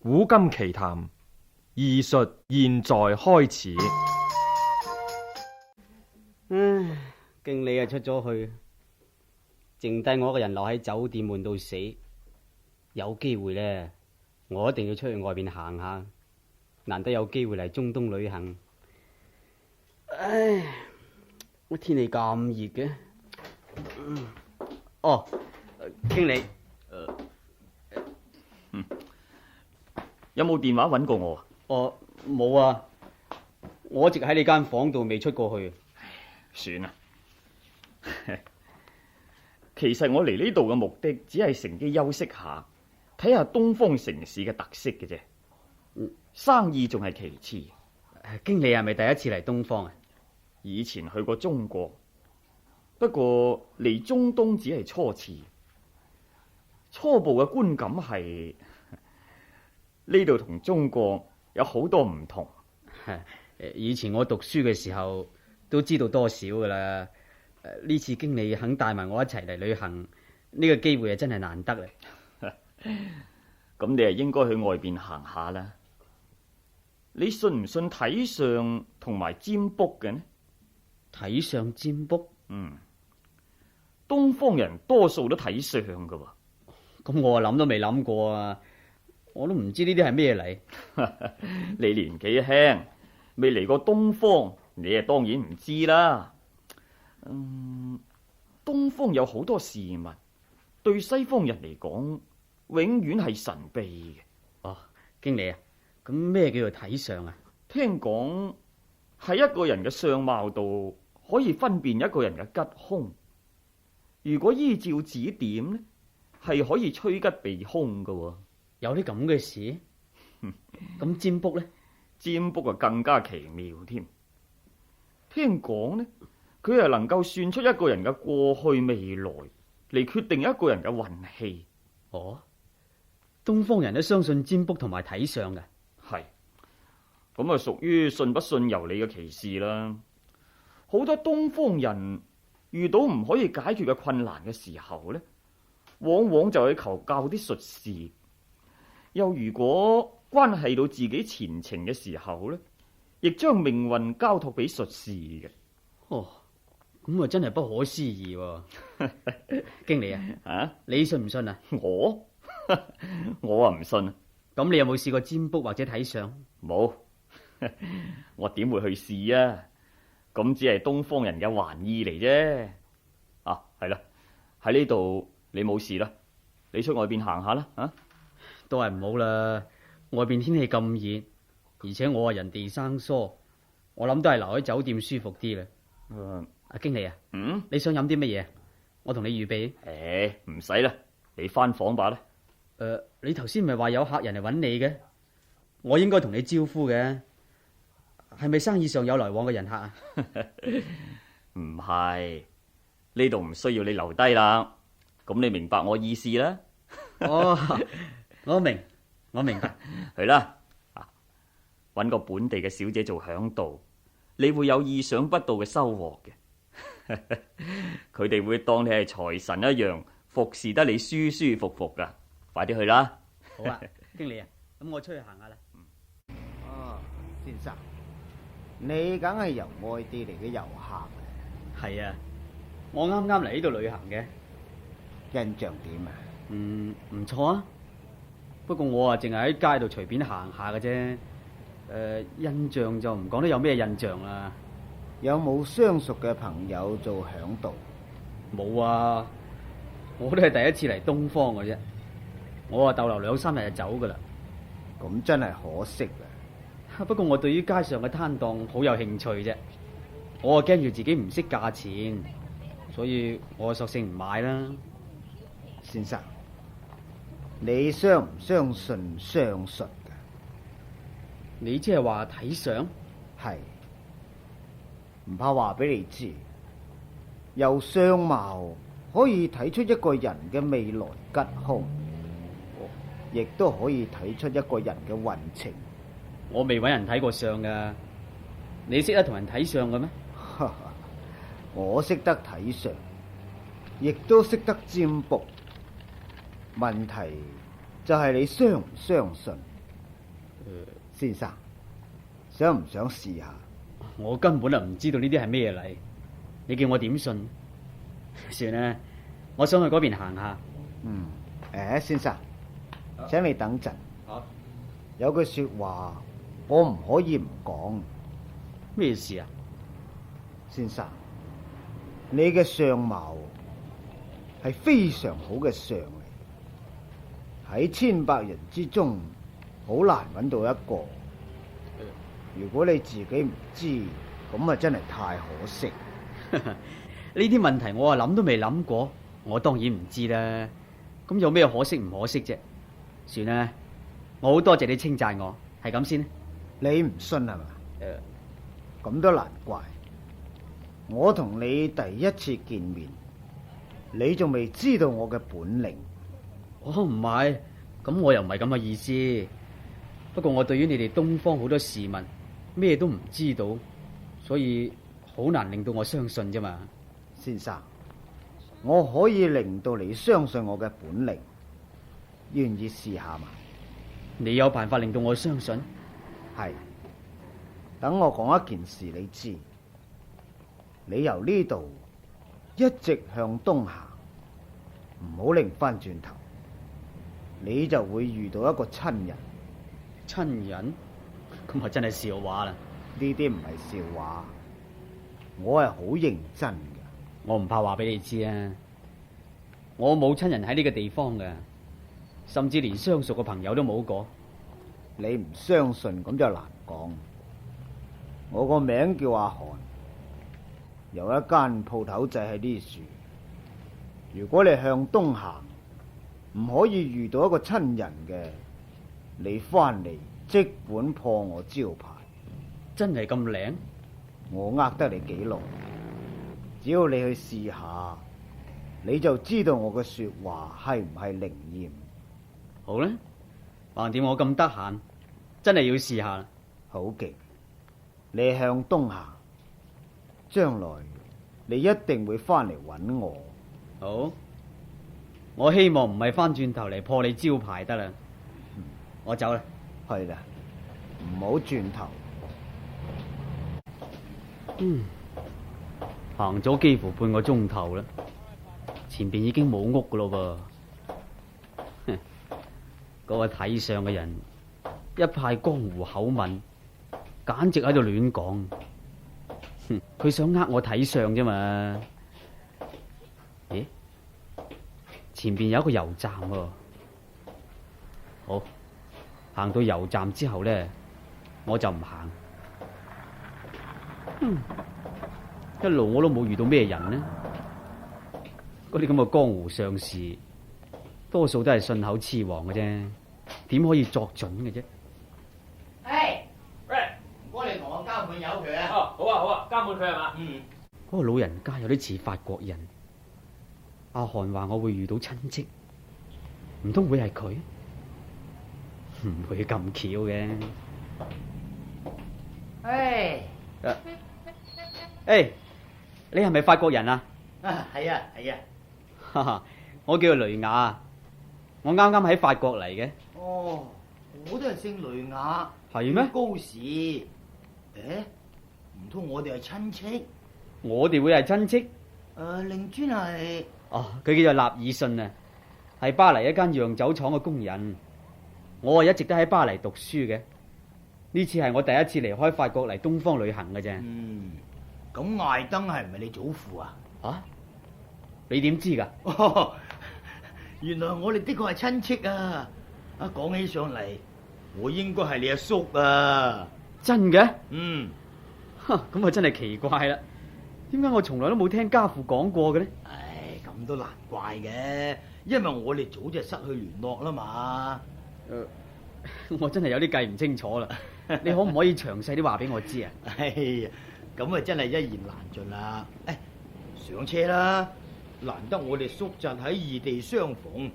古今奇談異術現在開始。經理啊出咗去，剩低我一個人留喺酒店悶到死。有機會呢，我一定要出去外邊行下，難得有機會嚟中東旅行。唉，我天氣咁熱嘅。經理，有冇電話搵過我啊？冇啊，我一直喺你間房度未出過去。算啦。其實我嚟呢度嘅目的只係乘機休息下，睇下東方城市嘅特色嘅啫。生意仲係其次。經理係咪第一次嚟東方啊？以前去過中國，不過嚟中東只係初次。初步嘅觀感係呢度同中國有好多唔同。以前我讀書嘅時候都知道多少噶啦。呢次經理肯帶埋我一齊嚟旅行，呢個機會係真係難得咧。咁你係應該去外邊行下啦。你信唔信睇相同埋占卜嘅呢？睇相占卜？東方人多數都睇相噶喎。咁我諗都未諗過啊！我都唔知呢啲係咩嚟。你年紀輕，未嚟過東方，你啊當然唔知啦。東方有好多事物，對西方人嚟講，永遠係神秘嘅。經理啊，咁咩叫做睇相啊？聽講喺一個人嘅相貌度可以分辨一個人嘅吉凶。如果依照指點呢，係可以趨吉避凶㗎。有啲咁嘅事？咁占卜呢？占卜啊更加奇妙添。聽講呢，佢係能夠算出一個人嘅過去未來，嚟決定一個人嘅運氣。東方人都相信占卜同埋睇相嘅。係，咁啊屬於信不信由你嘅歧視啦。好多東方人遇到唔可以解決嘅困難嘅時候呢，往往就去求教啲術士。又如果關係到自己前程嘅時候呢，亦將命運交託俾術士嘅。咁啊真係不可思議喎。經理啊，你信唔信啊？我啊唔信。咁你有冇試過占卜或者睇相？冇。我點會去試啊？咁只係東方人嘅玩意嚟啫。係啦，喺呢度你冇事啦，你出外邊行下啦。都係唔好啦，外邊天氣咁熱，而且我人地生疏，我諗都係留喺酒店舒服啲啦。經理啊，你想飲啲乜嘢？我同你預備。唔使啦，你翻房吧啦。你頭先唔係話有客人嚟揾你嘅？我應該同你招呼嘅，係咪生意上有來往嘅人客啊？唔係，呢度唔需要你留低啦。咁你明白我意思啦？我明白。係啦，揾個本地嘅小姐做響導，你會有意想不到嘅收穫嘅。佢哋會當你係財神一樣，服侍得你舒舒服服噶。快啲去啦！好啊，經理啊，咁我出去行下啦。先生，你梗係由外地嚟嘅遊客。係啊，我啱啱嚟呢度旅行嘅。印象點啊？唔錯啊。不過我淨係喺街度隨便行下嘅啫。印象就唔講得有咩印象啦。有冇相熟嘅朋友做響導？冇啊，我都係第一次嚟東方嘅啫。我逗留2-3日就走噶啦。咁真係可惜啊。不過我對於街上嘅攤檔好有興趣啫。我驚住自己唔識價錢，所以我索性唔買啦。先生，你相唔相信相術㗎？你即係話睇相？係，唔怕話俾你知，由相貌可以睇出一個人嘅未來吉凶，亦都可以睇出一個人嘅運程。我未搵人睇過相噶，你識得同人睇相嘅咩？我識得睇相，亦都識得占卜。問題就係你相唔相信？先生，想唔想試下？我根本就唔知道呢啲係咩嚟，你叫我點信？算啦，我想去嗰邊行下。先生，請你等陣。好，有句說話我唔可以唔講。咩事啊？先生，你嘅相貌係非常好嘅相嚟，喺千百人之中好難揾到一個。如果你自己唔知，咁啊真係太可惜。呢啲問題我啊諗都未諗過，我當然唔知啦。咁有咩可惜唔可惜啫？算啦，我好多謝你稱讚我，係咁先。你唔信係嘛？咁都難怪。我同你第一次見面，你仲未知道我嘅本領。哦，唔係，咁我又唔係咁嘅意思。不過我對於你哋東方好多事物咩都唔知道，所以好難令到我相信啫嘛。先生，我可以令到你相信我嘅本領，願意試下嘛？你有辦法令到我相信？係，等我講一件事你知。你由呢度一直向東行，唔好擰翻轉頭，你就會遇到一個親人。親人？咁啊真係笑話啦！呢啲唔係笑話，我係好認真嘅。我唔怕話俾你知啊，我冇親人喺呢個地方嘅，甚至連相熟嘅朋友都冇個。你唔相信咁就難講。我個名叫阿韓，有一間鋪頭仔喺呢處。如果你向東行，唔可以遇到一個親人嘅，你翻嚟即管破我招牌。真係咁靈？我呃得你幾耐？只要你去試下，你就知道我嘅說話係唔係靈驗。好啦，橫掂我咁得閒，真係要試下啦。好極，你向東行，將來你一定會翻嚟揾我。好，我希望唔係翻轉頭嚟破你招牌得啦。我走啦。係啦，唔好轉頭。行咗幾乎半個鐘頭啦，前邊已經冇屋噶咯噃。嗰個睇相嘅人一派江湖口吻，簡直喺度亂講。佢想呃我睇相啫嘛。咦？前邊有一個油站喎。好，行到油站之後呢，我就唔行。一路我都冇遇到咩人呢？嗰啲咁嘅江湖上士，多數都係信口雌黃嘅啫，點可以作準嘅啫？喂，唔該你同我交滿油佢啊！哦，好啊好啊，交滿佢係嘛？嗰個老人家有啲似法國人。阿韓話我會遇到親戚，唔通會係佢？唔會咁巧嘅。你係咪法國人啊？係啊係啊。哈哈，我叫雷亞，我啱啱喺法國嚟嘅。哦，我都係姓雷亞。係咩？高士。唔通我哋係親戚？我哋會係親戚？令尊係。哦，佢叫做納爾遜啊，係巴黎一間釀酒廠嘅工人。我一直都喺巴黎讀書嘅，呢次係我第一次離開法國嚟東方旅行嘅啫。咁艾登係唔係你祖父啊？啊？你點知噶？哦，原來我哋的確係親戚啊！講起上嚟，我應該係你阿叔啊！真嘅？咁啊真係奇怪啦！點解我從來都冇聽家父講過嘅呢？咁都難怪嘅，因為我哋早就失去聯絡啦嘛。我真係有啲計唔清楚啦。你可唔可以詳細啲話俾我知啊？咁啊真係一言難盡啦。上車啦！難得我哋叔侄喺異地相逢，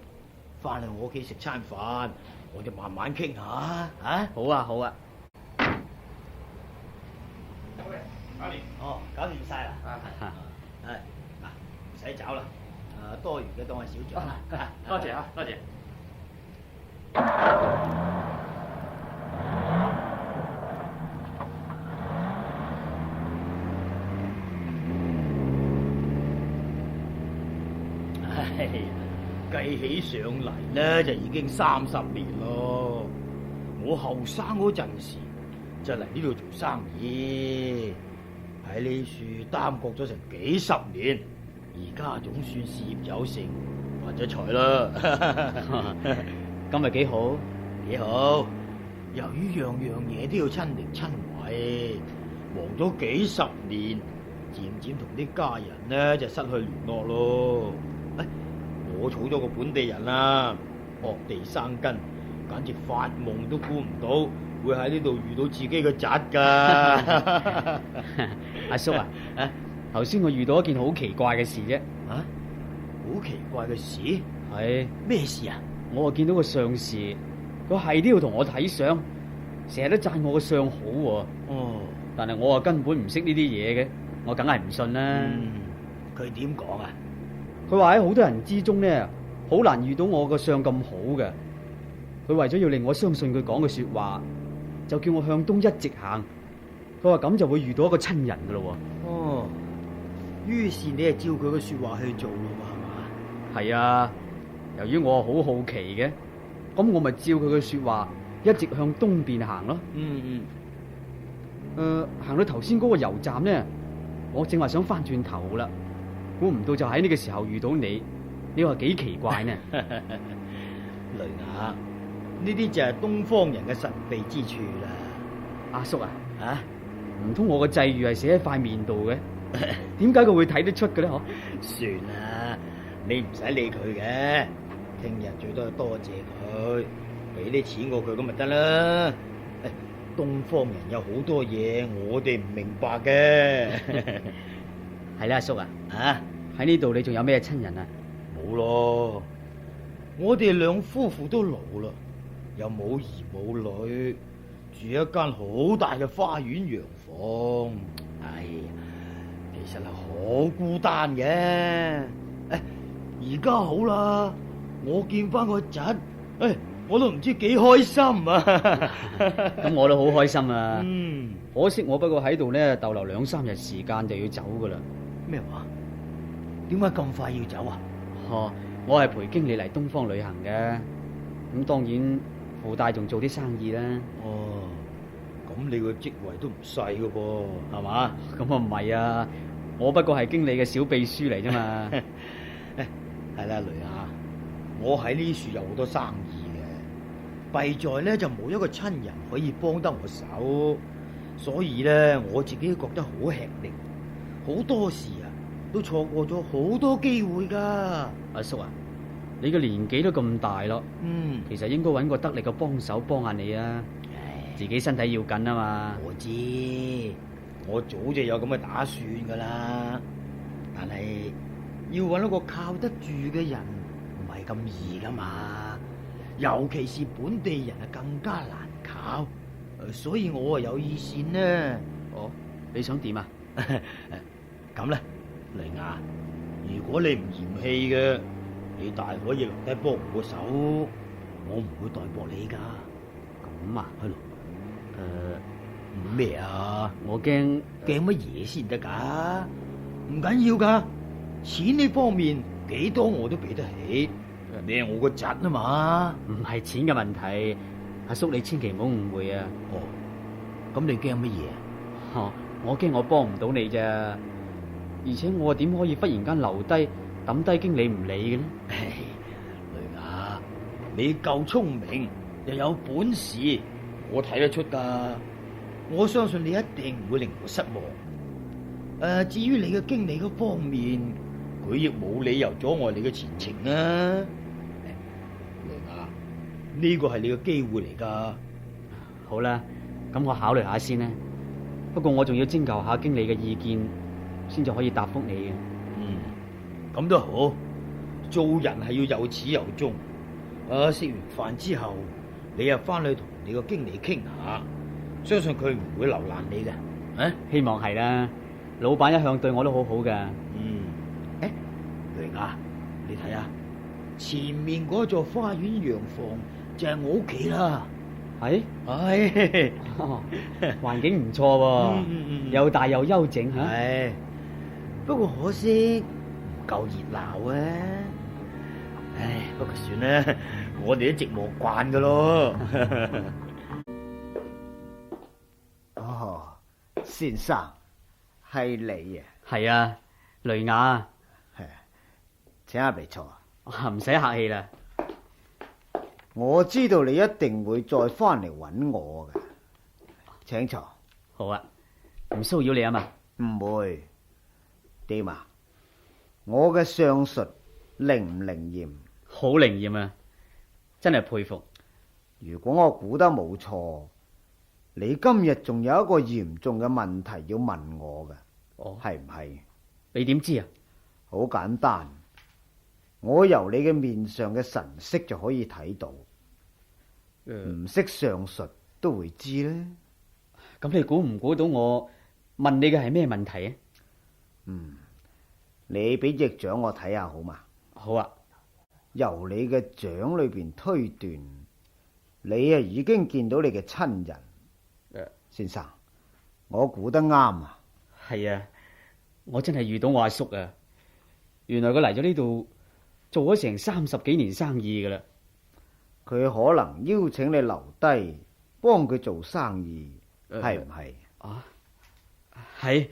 翻去我屋企食餐飯，我哋慢慢傾下啊！好啊好啊。哦，搞掂晒啦！嗱，唔使找啦，多餘嘅當係小獎啦。多謝啊，多謝。計起上嚟咧，就已經30年咯。我後生嗰陣時就嚟呢度做生意，喺呢處耽擱咗成幾十年，而家總算事業有成，發咗財啦。咁咪幾好？幾好。由於樣樣嘢都要親力親為，忙咗幾十年，漸漸同啲家人呢就失去聯絡咯。我娶咗個本地人啦，落地生根，簡直發夢都估唔到會喺呢度遇到自己嘅侄噶。阿叔啊，頭先我遇到一件好奇怪嘅事啫。啊，好奇怪嘅事？係咩事啊？我見到個相士，佢係都要同我睇相，成日都讚我個相好喎。哦，但係我根本唔識呢啲嘢嘅，我梗係唔信啦。佢點講啊？佢話喺好多人之中呢，好難遇到我個相咁好嘅。佢為咗要令我相信佢講嘅說話，就叫我向東一直行。佢話咁就會遇到一個親人噶咯。哦，於是你係照佢嘅說話去做咯，係嘛？係啊，由於我好好奇嘅，咁我咪照佢嘅說話，一直向東邊行咯。行到頭先嗰個油站呢，我正話想翻轉頭啦，估唔到就喺呢個時候遇到你，你話幾奇怪呢？雷雅，呢啲就係東方人嘅神秘之處啦。阿叔啊，唔通我個際遇係寫喺塊面度嘅？點解佢會睇得出嘅咧？嗬？算啦，你唔使理佢嘅，聽日最多係多謝佢，俾啲錢我佢咁咪得啦。東方人有好多嘢我哋唔明白嘅。係啦，阿叔啊，喺呢度你仲有咩親人啊？冇咯，我哋兩夫婦都老啦，又冇兒冇女，住一間好大嘅花園洋房。哎呀，其實係好孤單嘅。而家好啦，我見翻個侄，我都唔知幾開心啊！咁我都好開心啊！嗯，可惜我不過喺度呢逗留2-3日時間就要走噶啦。咩話？點解咁快要走啊？我係陪經理嚟東方旅行嘅，咁當然附帶仲做啲生意啦。哦，咁你個職位都唔細噶噃，係嘛？咁啊唔係啊，我不過係經理嘅小秘書嚟啫嘛。係啦，雷亞，我喺呢處有好多生意嘅，弊在咧就冇一個親人可以幫得我手，所以咧我自己覺得好吃力，好多時啊都錯過咗好多機會噶。阿叔啊，你個年紀都咁大咯，其實應該揾個得力嘅幫手幫下你啊。自己身體要緊啊嘛。我知，我早就有咁嘅打算噶啦，但係要揾一個靠得住嘅人唔係咁易噶嘛，尤其是本地人啊更加難靠，所以我啊有意見呢。哦，你想點啊？咁咧，黎雅，如果你唔嫌棄嘅，你大可以留低幫我個手，我唔會代薄你噶。咁啊，係咯。咩啊？我驚乜嘢先得噶？唔緊要噶，錢呢方面幾多我都俾得起。你係我個侄啊嘛。唔係錢嘅問題，阿叔你千祈唔好誤會啊。哦，咁你驚乜嘢？我驚我幫唔到你咋，而且我點可以忽然間留低抌低經理唔理嘅呢？雷雅，你夠聰明又有本事，我睇得出噶。我相信你一定唔會令我失望。至於你嘅經理嗰方面，佢亦冇理由阻礙你嘅前程啊。雷雅，呢個係你嘅機會嚟噶。好啦，咁我考慮下先啦。不過我仲要徵求下經理嘅意見，先至可以答覆你嘅。咁都好。做人係要有始有終。食完飯之後，你又翻去同你個經理傾下，相信佢唔會留難你嘅。希望係啦。老闆一向對我都好好噶。雷雅，你睇下前面嗰座花園洋房就係我屋企啦。係，環境唔錯喎，又大又幽靜吓。不過可惜唔夠熱鬧啊！唉，不過算啦，我哋都寂寞慣噶咯。哦，先生，係你啊？係啊，雷雅，係，請阿嚟坐。唔使客氣啦。我知道你一定會再翻嚟揾我嘅，請坐。好啊，唔騷擾你啊嘛。唔會。點啊？我嘅相術靈唔靈驗？好靈驗啊，真係佩服。如果我估得冇錯，你今日仲有一個嚴重嘅問題要問我嘅，哦，係唔係？你點知啊？好簡單，我由你嘅面上嘅神色就可以睇到。唔識相術都會知啦。咁你估唔估到我問你嘅係咩問題啊？你俾隻掌我睇下好嘛？好啊。由你嘅掌裏邊推斷，你啊已經見到你嘅親人。先生，我估得啱啊。係啊，我真係遇到我阿叔啊！原來佢嚟咗呢度做咗成30幾年生意噶啦。佢可能邀請你留低幫佢做生意，係唔係？啊，係，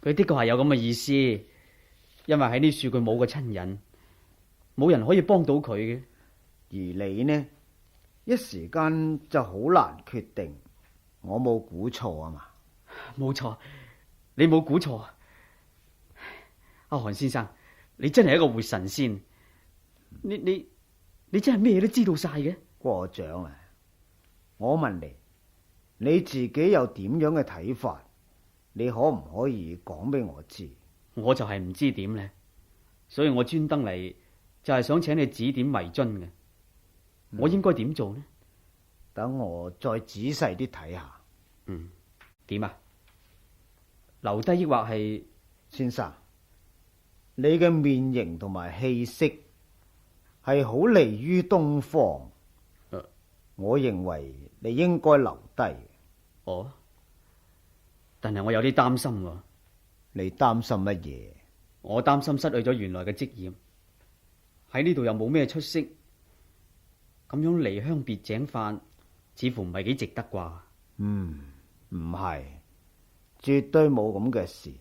佢的確係有咁嘅意思，因為喺呢處佢冇個親人，冇人可以幫到佢嘅。而你呢，一時間就好難決定。我冇估錯啊嘛？冇錯，你冇估錯。阿韓先生，你真係一個活神仙。你真係咩都知道晒嘅。過獎啊！我問你，你自己有點樣嘅睇法？你可唔可以講俾我知？我就係唔知點呢，所以我專登嚟就係想請你指點迷津嘅。我應該點做呢？等我再仔細啲睇下。點啊？留低抑或係？先生，你嘅面型同埋氣色係好利於東方。我認為你應該留低。哦，但係我有啲擔心喎。你擔心乜嘢？我擔心失去咗原來嘅職業，喺呢度又冇咩出息，咁樣離鄉別井法，似乎唔係幾值得啩？唔係，絕對冇咁嘅事。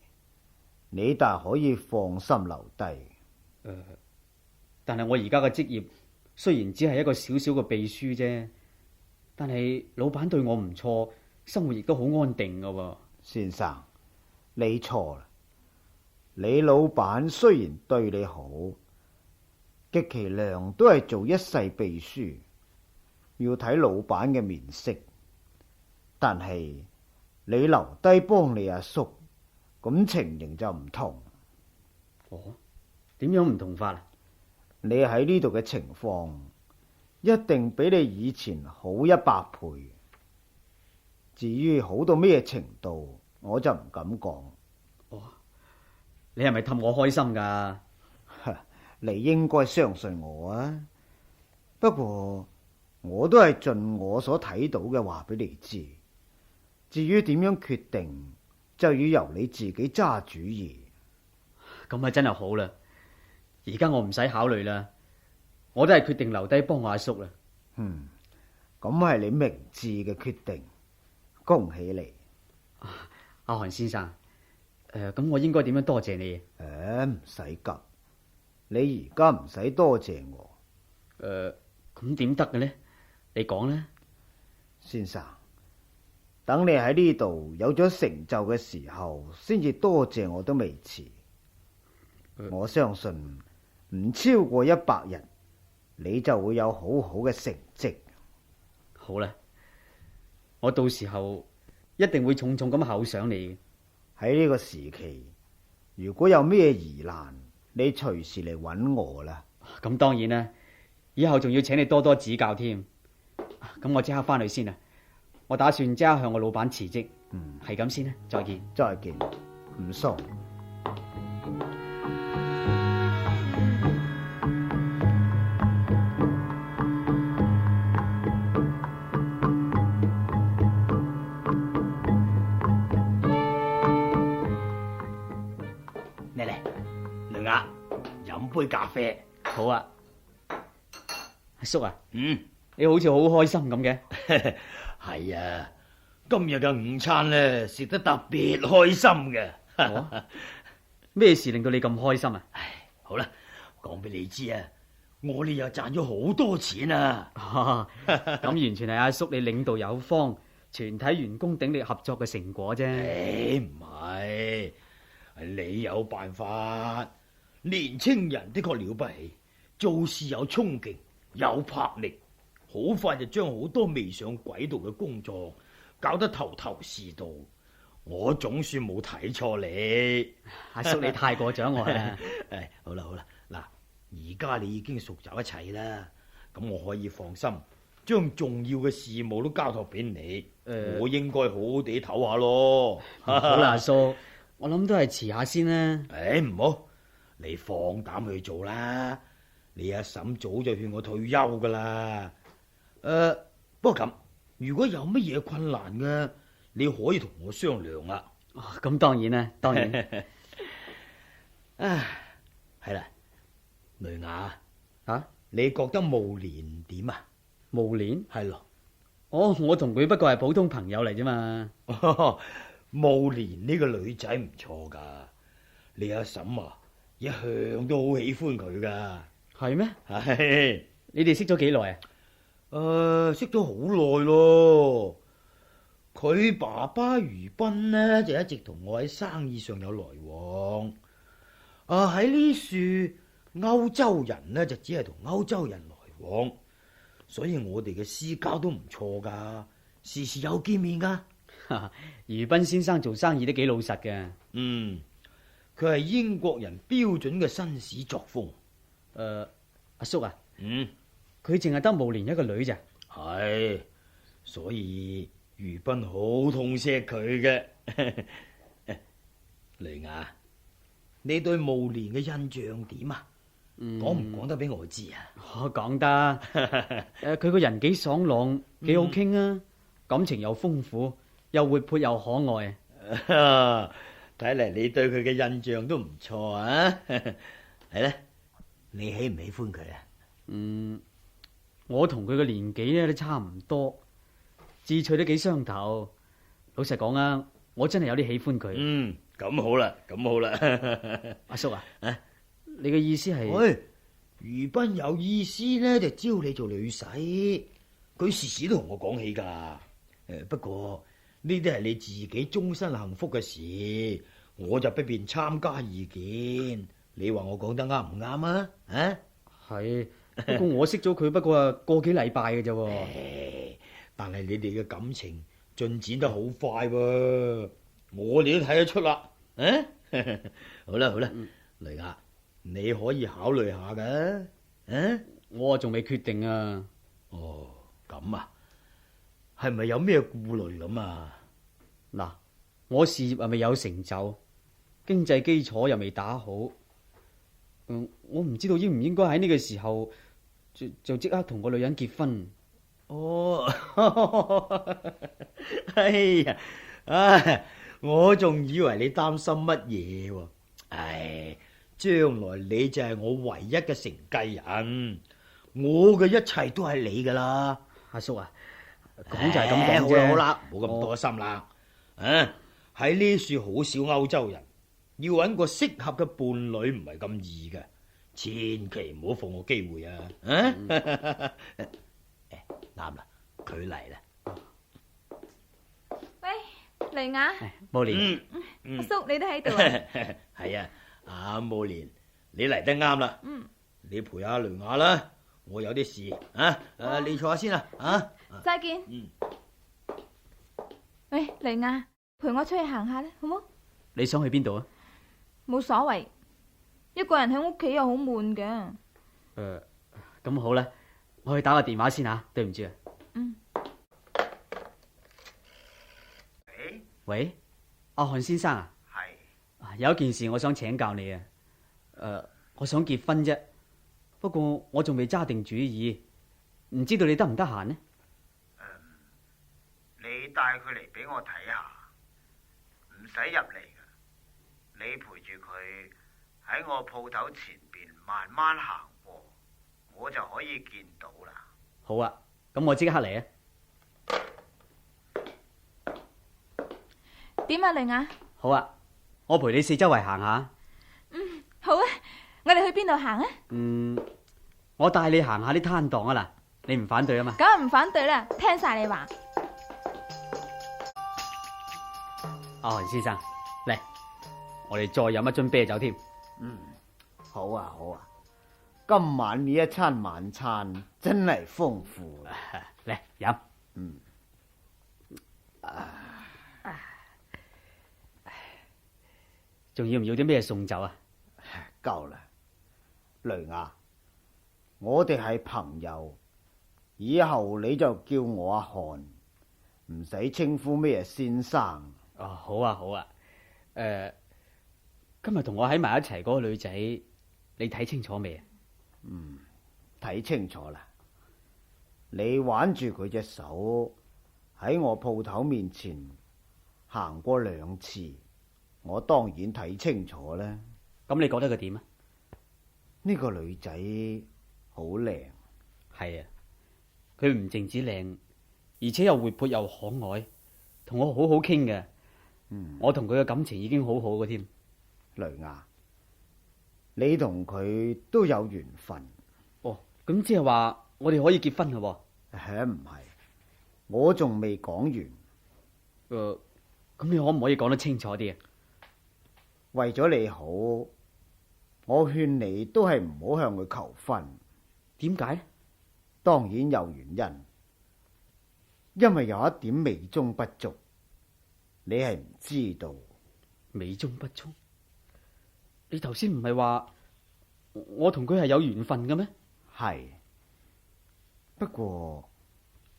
你但可以放心留低。但係我而家嘅職業雖然只係一個小小嘅秘書啫，但係老闆對我唔錯，生活亦都好安定㗎喎。先生，你錯啦。你老闆雖然對你好，極其量都係做一世秘書，要睇老闆嘅面色。但係你留低幫你阿叔，咁情形就唔同。哦，點樣唔同法啊？你喺呢度嘅情況，一定比你以前好100倍。至於好到咩程度，我就唔敢講。你係咪氹我開心噶？你應該相信我啊。不過我都係盡我所睇到嘅話俾你知。至於點樣決定，就要由你自己揸主意。咁啊真係好啦，而家我唔使考慮啦，我都係決定留低幫我阿叔啦。咁係你明智嘅決定，恭喜你。阿韓先生，咁我應該點樣多謝你？唔使急，你而家唔使多謝我。咁點得嘅呢？你講啦。先生，等你喺呢度有咗成就嘅時候，先至多謝我都未遲。我相信唔超過100日，你就會有好好嘅成績。好啦，我到時候一定會重重咁厚賞你嘅。喺呢個時期，如果有咩疑難，你隨時嚟揾我啦。咁當然啦，以後仲要請你多多指教添。咁我即刻翻去先啦，我打算即刻向我老闆辭職。係咁先啦，再見。再見，唔送。嚟，雷雅，飲杯咖啡。好啊。阿叔啊，嗯，你好似好開心咁嘅。係啊，今日嘅午餐呢，食得特別開心嘅。哦，咩事令到你咁開心啊？好啦，講俾你知啊，我哋又賺咗好多錢啊！咁完全係阿叔你領導有方，全體員工鼎力合作嘅成果啫。唔係，係你有辦法。年青人的確了不起，做事有衝勁，有魄力，好快就將好多未上軌道嘅工作搞得頭頭是道。我總算冇睇錯你，阿叔你太過獎我啦。好啦好啦，嗱，而家你已經熟習一切啦，咁我可以放心，將重要嘅事務都交託俾你。我應該好好地唞下咯。好啦，阿叔，我諗都係遲下先啦。唔好，你放膽去做啦。你阿嬸早就勸我退休噶啦。不過咁，如果有乜嘢困難嘅，你可以同我商量啊。咁當然啦，當然。係啦，雷雅啊，你覺得慕蓮點啊？慕蓮係咯。哦，我同佢不過係普通朋友嚟啫嘛。慕蓮呢個女仔唔錯噶，你阿嬸啊一向都好喜歡佢噶。係咩？係。你哋識咗幾耐啊？識咗好耐咯。佢爸爸余斌呢，就一直同我喺生意上有來往。喺呢處歐洲人呢，就只係同歐洲人來往，所以我哋嘅私交都唔錯噶，時時有見面噶。余斌先生做生意都幾老實嘅。佢係英國人標準嘅紳士作風。阿叔啊，佢淨係得慕蓮一個女咋？係，所以余斌好痛錫佢嘅。雷雅，你對慕蓮嘅印象點啊？講唔講得俾我知啊？我講得。佢個人幾爽朗，幾好傾啊，感情又豐富，又活潑又可愛。睇嚟你對佢嘅印象都唔錯啊。係咧，你喜唔喜歡佢啊？我同佢嘅年紀咧都差唔多，志趣都幾相投。老實講啊，我真係有啲喜歡佢。咁好啦，咁好啦。阿叔啊，你嘅意思係？喂，余斌有意思呢，就招你做女婿。佢時時都同我講起噶。不過呢啲係你自己終身幸福嘅事，我就不便參加意見。你話我講得啱唔啱啊？係，不過我識咗佢不過啊個幾禮拜嘅啫。但係你哋嘅感情進展得好快喎，我哋都睇得出啦。好啦好啦，雷雅，你可以考慮下㗎。我仲未決定啊。哦，咁啊，係咪有咩顧慮咁啊？嗱，我事業係咪有成就，經濟基礎又未打好。我唔知道應唔應該喺呢個時候就即刻同個女人結婚。哦，哎呀，我仲以為你擔心乜嘢喎？將來你就係我唯一嘅承繼人，我嘅一切都係你噶啦。阿叔啊，講就係咁講啫。好啦，冇咁多心啦。喺呢處好少歐洲人，要揾個適合嘅伴侶唔係咁易嘅，千祈唔好放過機會啊！啱啦，佢嚟啦。喂，雷雅，慕蓮，阿叔你都喺度啊？係啊，阿慕蓮，你嚟得啱啦。你陪阿雷雅啦，我有啲事啊。你坐下先啦。再見。喂，雷雅，陪我出去行下啦，好冇？你想去邊度啊？冇所謂，一個人喺屋企又好悶嘅。咁好啦，我去打個電話先吓，對唔住啊。喂，阿漢先生啊，係，有一件事我想請教你啊。我想結婚啫，不過我仲未揸定主意，唔知道你得唔得閒呢？你帶佢嚟俾我睇下，唔使入嚟㗎，你陪住佢喺我鋪頭前邊慢慢行過，我就可以見到啦。好啊，咁我即刻嚟啊！點啊，玲啊？好啊，我陪你四周圍行下。好啊，我哋去邊度行啊？我帶你行下啲攤檔啊嗱，你唔反對啊嘛？梗係唔反對啦，聽晒你話。阿韓先生，嚟，我哋再飲一樽啤酒添。好啊好啊，今晚呢一餐晚餐真係豐富啊！嚟飲。仲要唔要啲咩餸酒啊？夠啦，雷亞，我哋係朋友，以後你就叫我阿韓，唔使稱呼咩先生。哦，好啊好啊。今日同我喺埋一齊嗰個女仔，你睇清楚未啊？睇清楚啦，你挽住佢隻手喺我鋪頭面前行過2次，我當然睇清楚啦。咁你覺得佢點啊？呢個女仔好靚。係啊，佢唔淨止靚，而且又活潑又可愛，同我好好傾嘅。我同佢嘅感情已經好好嘅添。雷亞，你同佢都有緣分。哦，咁即係話我哋可以結婚嘞喎？唔係，我仲未講完。咁你可唔可以講得清楚啲啊？為咗你好，我勸你都係唔好向佢求婚。點解呢？當然有原因，因為有一點美中不足，你係唔知道。美中不足？你頭先唔係話我同佢係有緣分嘅咩？係，不過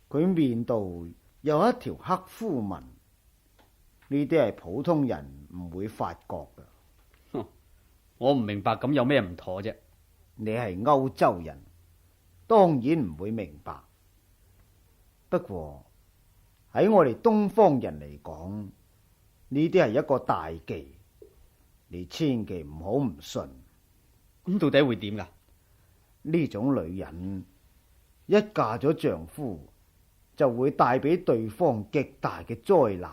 佢面度有一條黑膚紋，呢啲係普通人唔會發覺㗎。我唔明白，咁有咩唔妥啫？你係歐洲人，當然唔會明白。不過喺我哋東方人嚟講，呢啲係一個大忌，你千祈唔好唔信。咁到底會點㗎？呢種女人一嫁咗丈夫，就會帶俾對方極大嘅災難，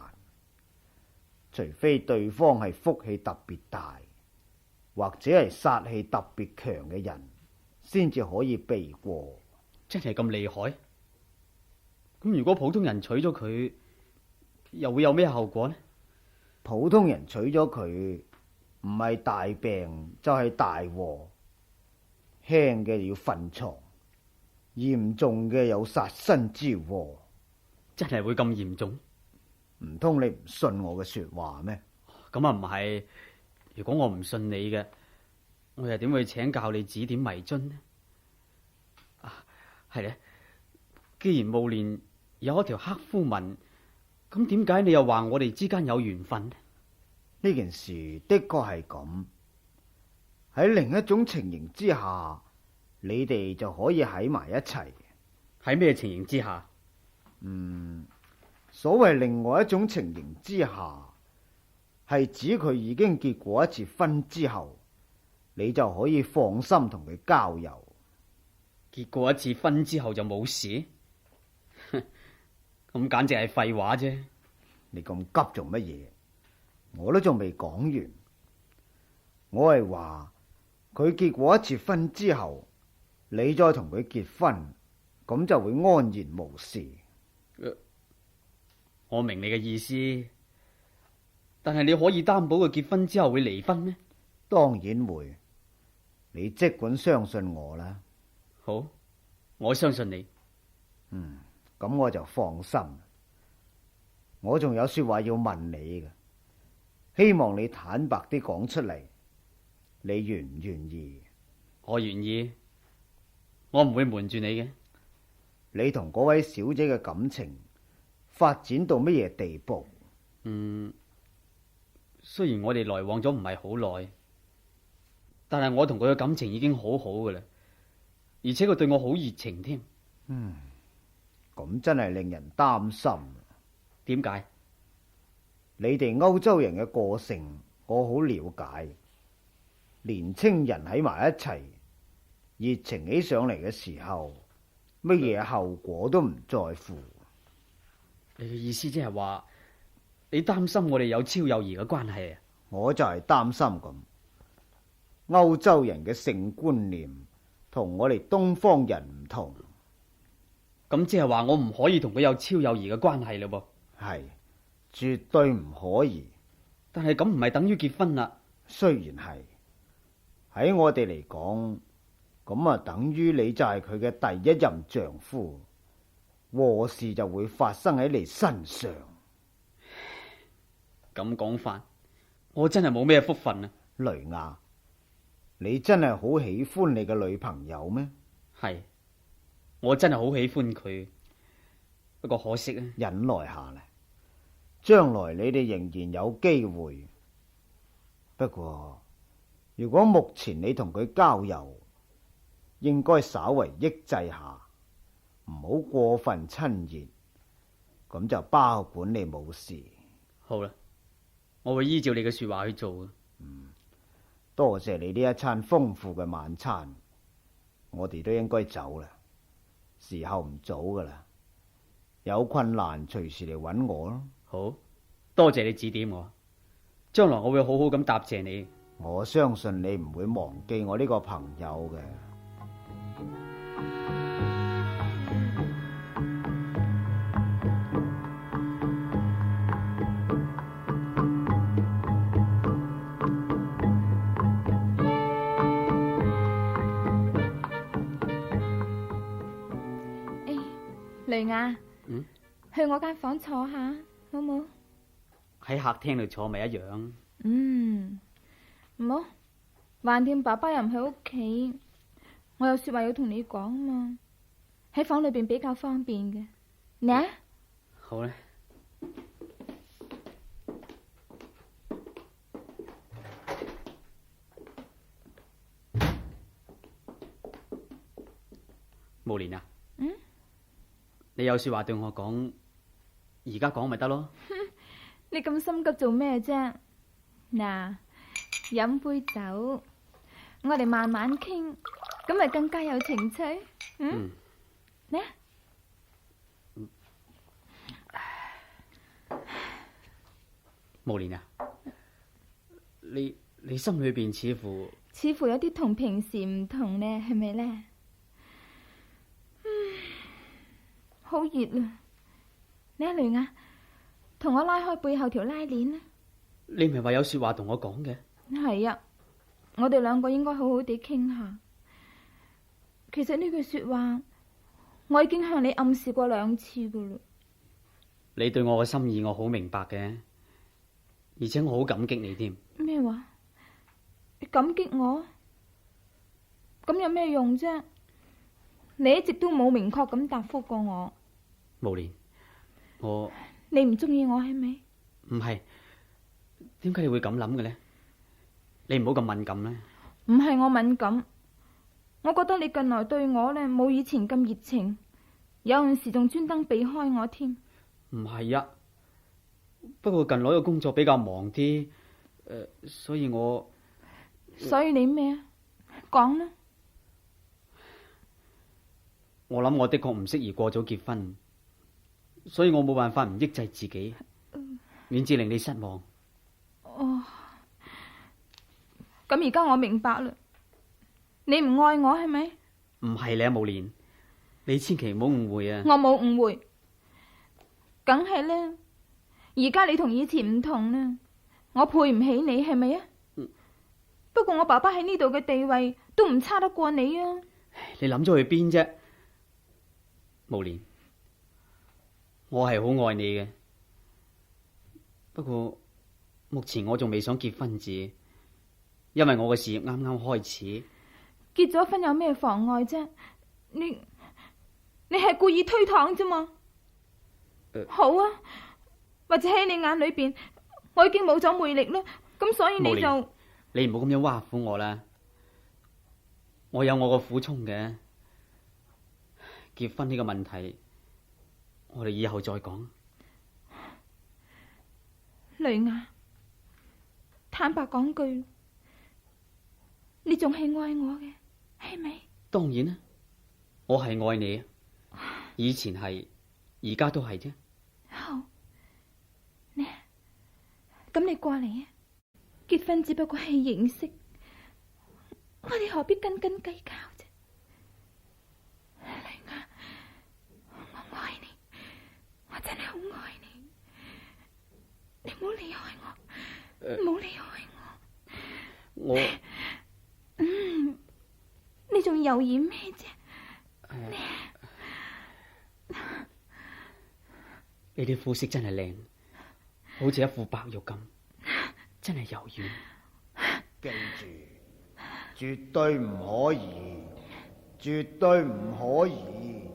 除非對方係福氣特別大，或者係殺氣特別強嘅人，先至可以避過。真係咁厲害？咁如果普通人娶咗佢，又會有咩後果呢？普通人娶咗佢，唔係大病就係大禍，輕嘅要瞓床，嚴重嘅有殺身之禍。真係會咁嚴重？唔通你唔信我嘅說話咩？咁啊唔係，如果我唔信你嘅，我又點會請教你指點迷津呢？啊，係咧，既然慕蓮有一條黑膚紋，咁點解你又話我哋之間有緣分呢？呢件事的確係咁。喺另一種情形之下，你哋就可以喺埋一齊。喺咩情形之下？所謂另外一種情形之下，係指佢已經結過一次婚之後，你就可以放心同佢交遊。結過一次婚之後就冇事？咁簡直係廢話啫！你咁急做乜嘢？我都仲未講完。我係話佢結過一次婚之後，你再同佢結婚，咁就會安然無事。我明你嘅意思，但係你可以擔保佢結婚之後會離婚咩？當然會。你即管相信我啦。好，我相信你。咁我就放心。我仲有說話要問你嘅，希望你坦白啲講出嚟。你願唔願意？我願意，我唔會瞞住你嘅。你同嗰位小姐嘅感情發展到乜嘢地步？雖然我哋來往咗唔係好耐，但係我同佢嘅感情已經好好㗎喇，而且佢對我好熱情添。咁真係令人擔心。點解？你哋歐洲人嘅個性我好了解，年青人喺埋一齊，熱情起上嚟嘅時候，乜嘢後果都唔在乎。你嘅意思即係話，你擔心我哋有超友誼嘅關係啊？我就係擔心咁。歐洲人嘅性觀念同我哋東方人唔同。咁即係話我唔可以同佢有超友誼嘅關係咯噃？係，絕對唔可以。但係咁唔係等於結婚啦？雖然係，喺我哋嚟講，咁啊等於你就係佢嘅第一任丈夫，禍事就會發生喺你身上。咁講法，我真係冇咩福分啊！雷亞，你真係好喜歡你嘅女朋友咩？係，我真係好喜歡佢，不過可惜啊。忍耐下啦，將來你哋仍然有機會。不過，如果目前你同佢交遊，應該稍為抑制下，唔好過分親熱，咁就包管你冇事。好啦，我會依照你嘅說話去做嘅。多謝你呢一餐豐富嘅晚餐，我哋都應該走啦，時候唔早噶啦，有困難隨時嚟搵我咯。好，多謝你指點我，將來我會好好咁答謝你。我相信你唔會忘記我呢個朋友嘅。雷亞，嗯，去我間房坐下，好冇？喺客廳度坐咪一樣。唔好，橫掂爸爸又唔喺屋企，我有說話要同你講嘛。喺房裏邊比較方便嘅，呢？好咧。無蓮啊，你有說話對我講，而家講咪得咯。你咁心急做咩啫？嗱，飲杯酒，我哋慢慢傾，咁咪更加有情趣。呢？無蓮啊，你心裏邊似乎有啲同平時唔同呢，係咪呢？好熱啊！你阿雷啊，同我拉開背後條拉鏈啊！你唔係話有說話同我講嘅？係啊，我哋兩個應該好好地傾下。其實呢句說話，我已經向你暗示過2次噶啦。你對我嘅心意我好明白嘅，而且我好感激你添。咩話？你感激我？咁有咩用啫？你一直都冇明確咁答覆過我。無蓮，你唔中意我係咪？唔係，點解你會咁諗嘅呢？你唔好咁敏感呢。唔係我敏感，我覺得你近來對我呢冇以前咁熱情，有陣時仲專登避開我添。唔係啊，不過近來嘅工作比較忙啲，所以你咩啊？講啦。我諗我的確唔適宜過早結婚，所以我冇辦法唔抑制自己，免至令你失望。哦，咁而家我明白啦，你唔愛我係咪？唔係你啊，無蓮，你千祈唔好誤會啊！我冇誤會，梗係呢。而家你同以前唔同啦，我配唔起你係咪啊？不過我爸爸喺呢度嘅地位都唔差得過你啊！你諗咗去邊啫？無蓮，我係好愛你嘅，不過目前我仲未想結婚住，因為我嘅事業啱啱開始。結咗婚有咩妨礙啫？你係故意推搪啫嘛？好啊，或者喺你眼裏邊，我已經冇咗魅力啦，咁所以你就你唔好咁樣挖苦我啦，我有我個苦衷嘅。結婚呢個問題，我哋以後再講。雷亞，坦白講句，你仲係愛我嘅，係咪？當然啦，我係愛你，以前係，而家都係啫。好，咁你過嚟啊！結婚只不過係形式，我哋何必斤斤計較啫？女兒，我愛你，我真係好愛你，你唔好離開我，唔好離開我。你仲猶豫咩啫？你啲膚色真係靚，好似一副白玉咁，真係柔軟。記住，絕對唔可以，絕對唔可以。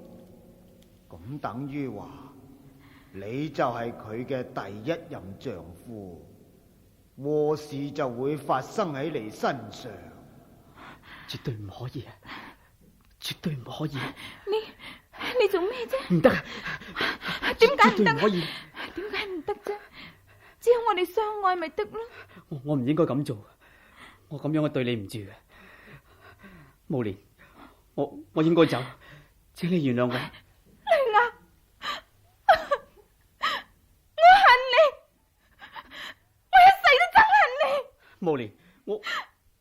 咁等於話，你就係佢嘅第一任丈夫，禍事就會發生喺你身上。絕對唔可以啊！絕對唔可以！你做咩啫？唔得！點解唔得？絕對唔可以！點解唔得啫？只有我哋相愛咪得咯。我唔應該咁做，我咁樣我對你唔住嘅。慕蓮，我應該走，請你原諒我。雷亞，我恨你，我一世都憎恨你。慕蓮，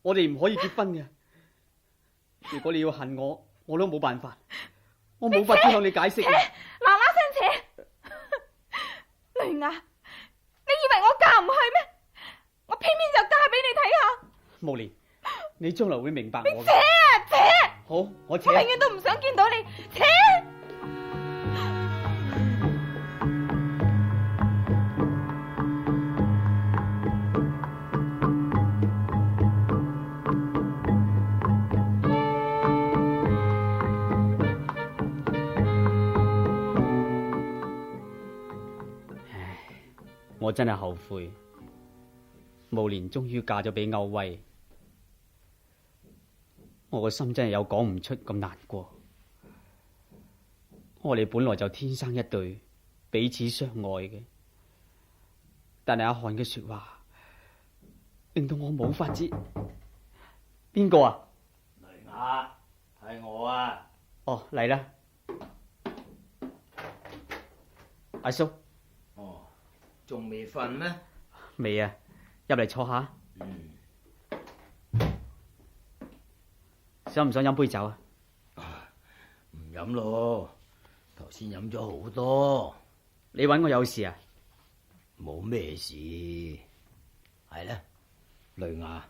我哋唔可以結婚嘅。如果你要恨我，我都冇辦法，我冇法子向你解釋。嗱嗱聲扯，雷亞，你以為我嫁唔去咩？我偏偏就嫁俾你睇下。慕蓮，你將來會明白我嘅。扯啊扯！好，我扯。我永遠都唔想見到你，扯！我真係後悔，慕蓮終於嫁咗俾歐威，我個心真係有講唔出咁難過。我哋本來就天生一對，彼此相愛嘅，但係阿漢嘅說話令到我冇法子。邊個啊？雷亞，係我啊！哦，嚟啦，阿叔。仲未瞓咩？未啊，入嚟坐下。想唔想飲杯酒啊？唔飲咯，頭先飲咗好多。你揾我有事啊？冇咩事。係咧，雷亞，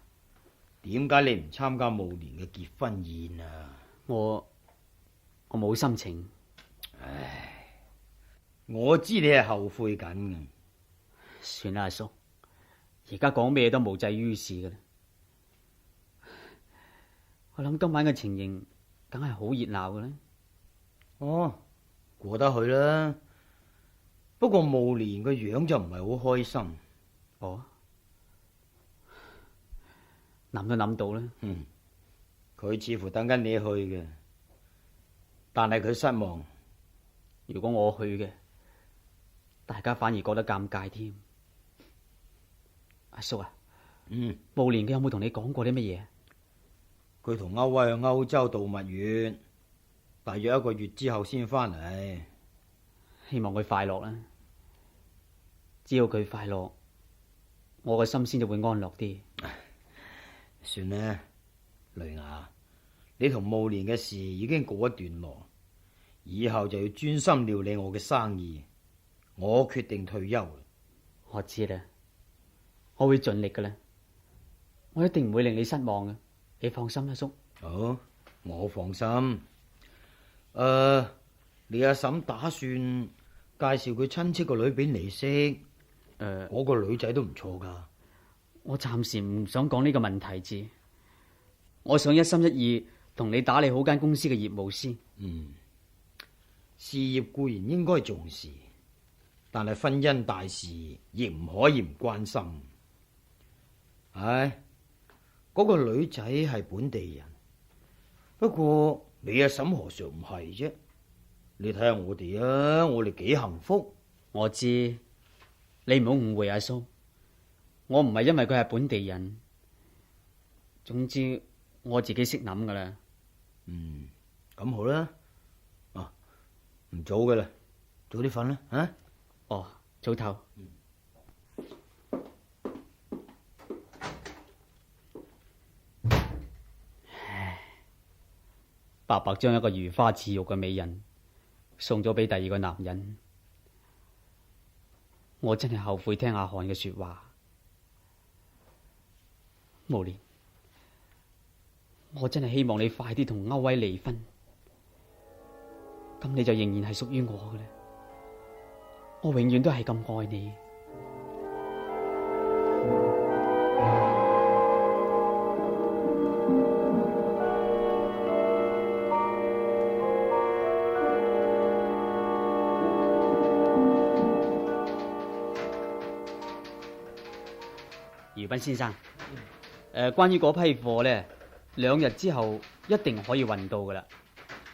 點解你唔參加慕蓮嘅結婚宴啊？我冇心情。唉，我知你係後悔緊嘅。算啦，阿叔，而家講咩都無濟於事噶啦。我諗今晚嘅情形梗係好熱鬧噶啦。哦，過得去啦。不過慕蓮個樣就唔係好開心。哦，諗都諗到啦。佢似乎等緊你去嘅，但係佢失望。如果我去嘅，大家反而覺得尷尬添。阿叔啊，慕蓮佢有冇同你講過啲乜嘢？佢同歐威去歐洲度蜜月，大約1個月之後先翻嚟。希望佢快樂啦。只要佢快樂，我個心先就會安樂啲。算啦，雷亞，你同慕蓮嘅事已經告一段落，以後就要專心料理我嘅生意。我決定退休。我知啦。我會盡力噶啦，我一定唔會令你失望嘅，你放心啦，叔。好，我放心。你阿嬸打算介紹佢親戚個女俾你識？我個女仔都唔錯噶。我暫時唔想講呢個問題字，我想一心一意同你打理好間公司嘅業務先。事業固然應該重視，但係婚姻大事亦唔可以唔關心。唉，嗰個女仔係本地人，不過你阿嬸何嘗唔係啫？你睇下我哋啊，我哋幾幸福。我知，你唔好誤會阿叔，我唔係因為佢係本地人。總之我自己識諗噶啦，咁好啦。唔早嘅啦，早啲瞓啦，啊！哦，早唞。白白將一個如花似玉嘅美人送咗俾第二個男人，我真係後悔聽阿漢嘅說話。無蓮，我真係希望你快啲同歐威離婚，咁你就仍然係屬於我嘅啦。我永遠都係咁愛你。余斌先生，關於嗰批貨呢，2日之後一定可以運到噶啦，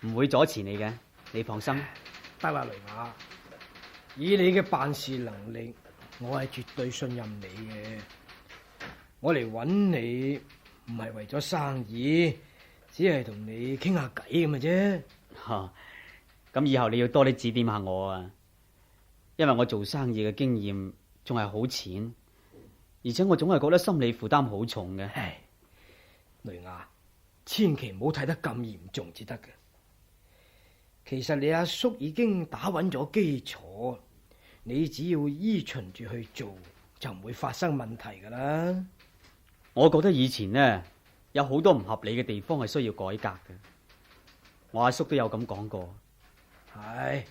唔會阻遲你嘅，你放心。得啦，雷雅，以你嘅辦事能力，我係絕對信任你嘅。我嚟揾你唔係為咗生意，只係同你傾下偈咁嘅啫。咁以後你要多啲指點下我啊，因為我做生意嘅經驗仲係好淺。而且我總係覺得心理負擔好重嘅。唉，雷雅，千祈唔好睇得咁嚴重至得嘅。其實你阿叔已經打穩咗基礎，你只要依循住去做，就唔會發生問題噶啦。我覺得以前呢，有好多唔合理嘅地方係需要改革嘅。我阿叔都有咁講過。係，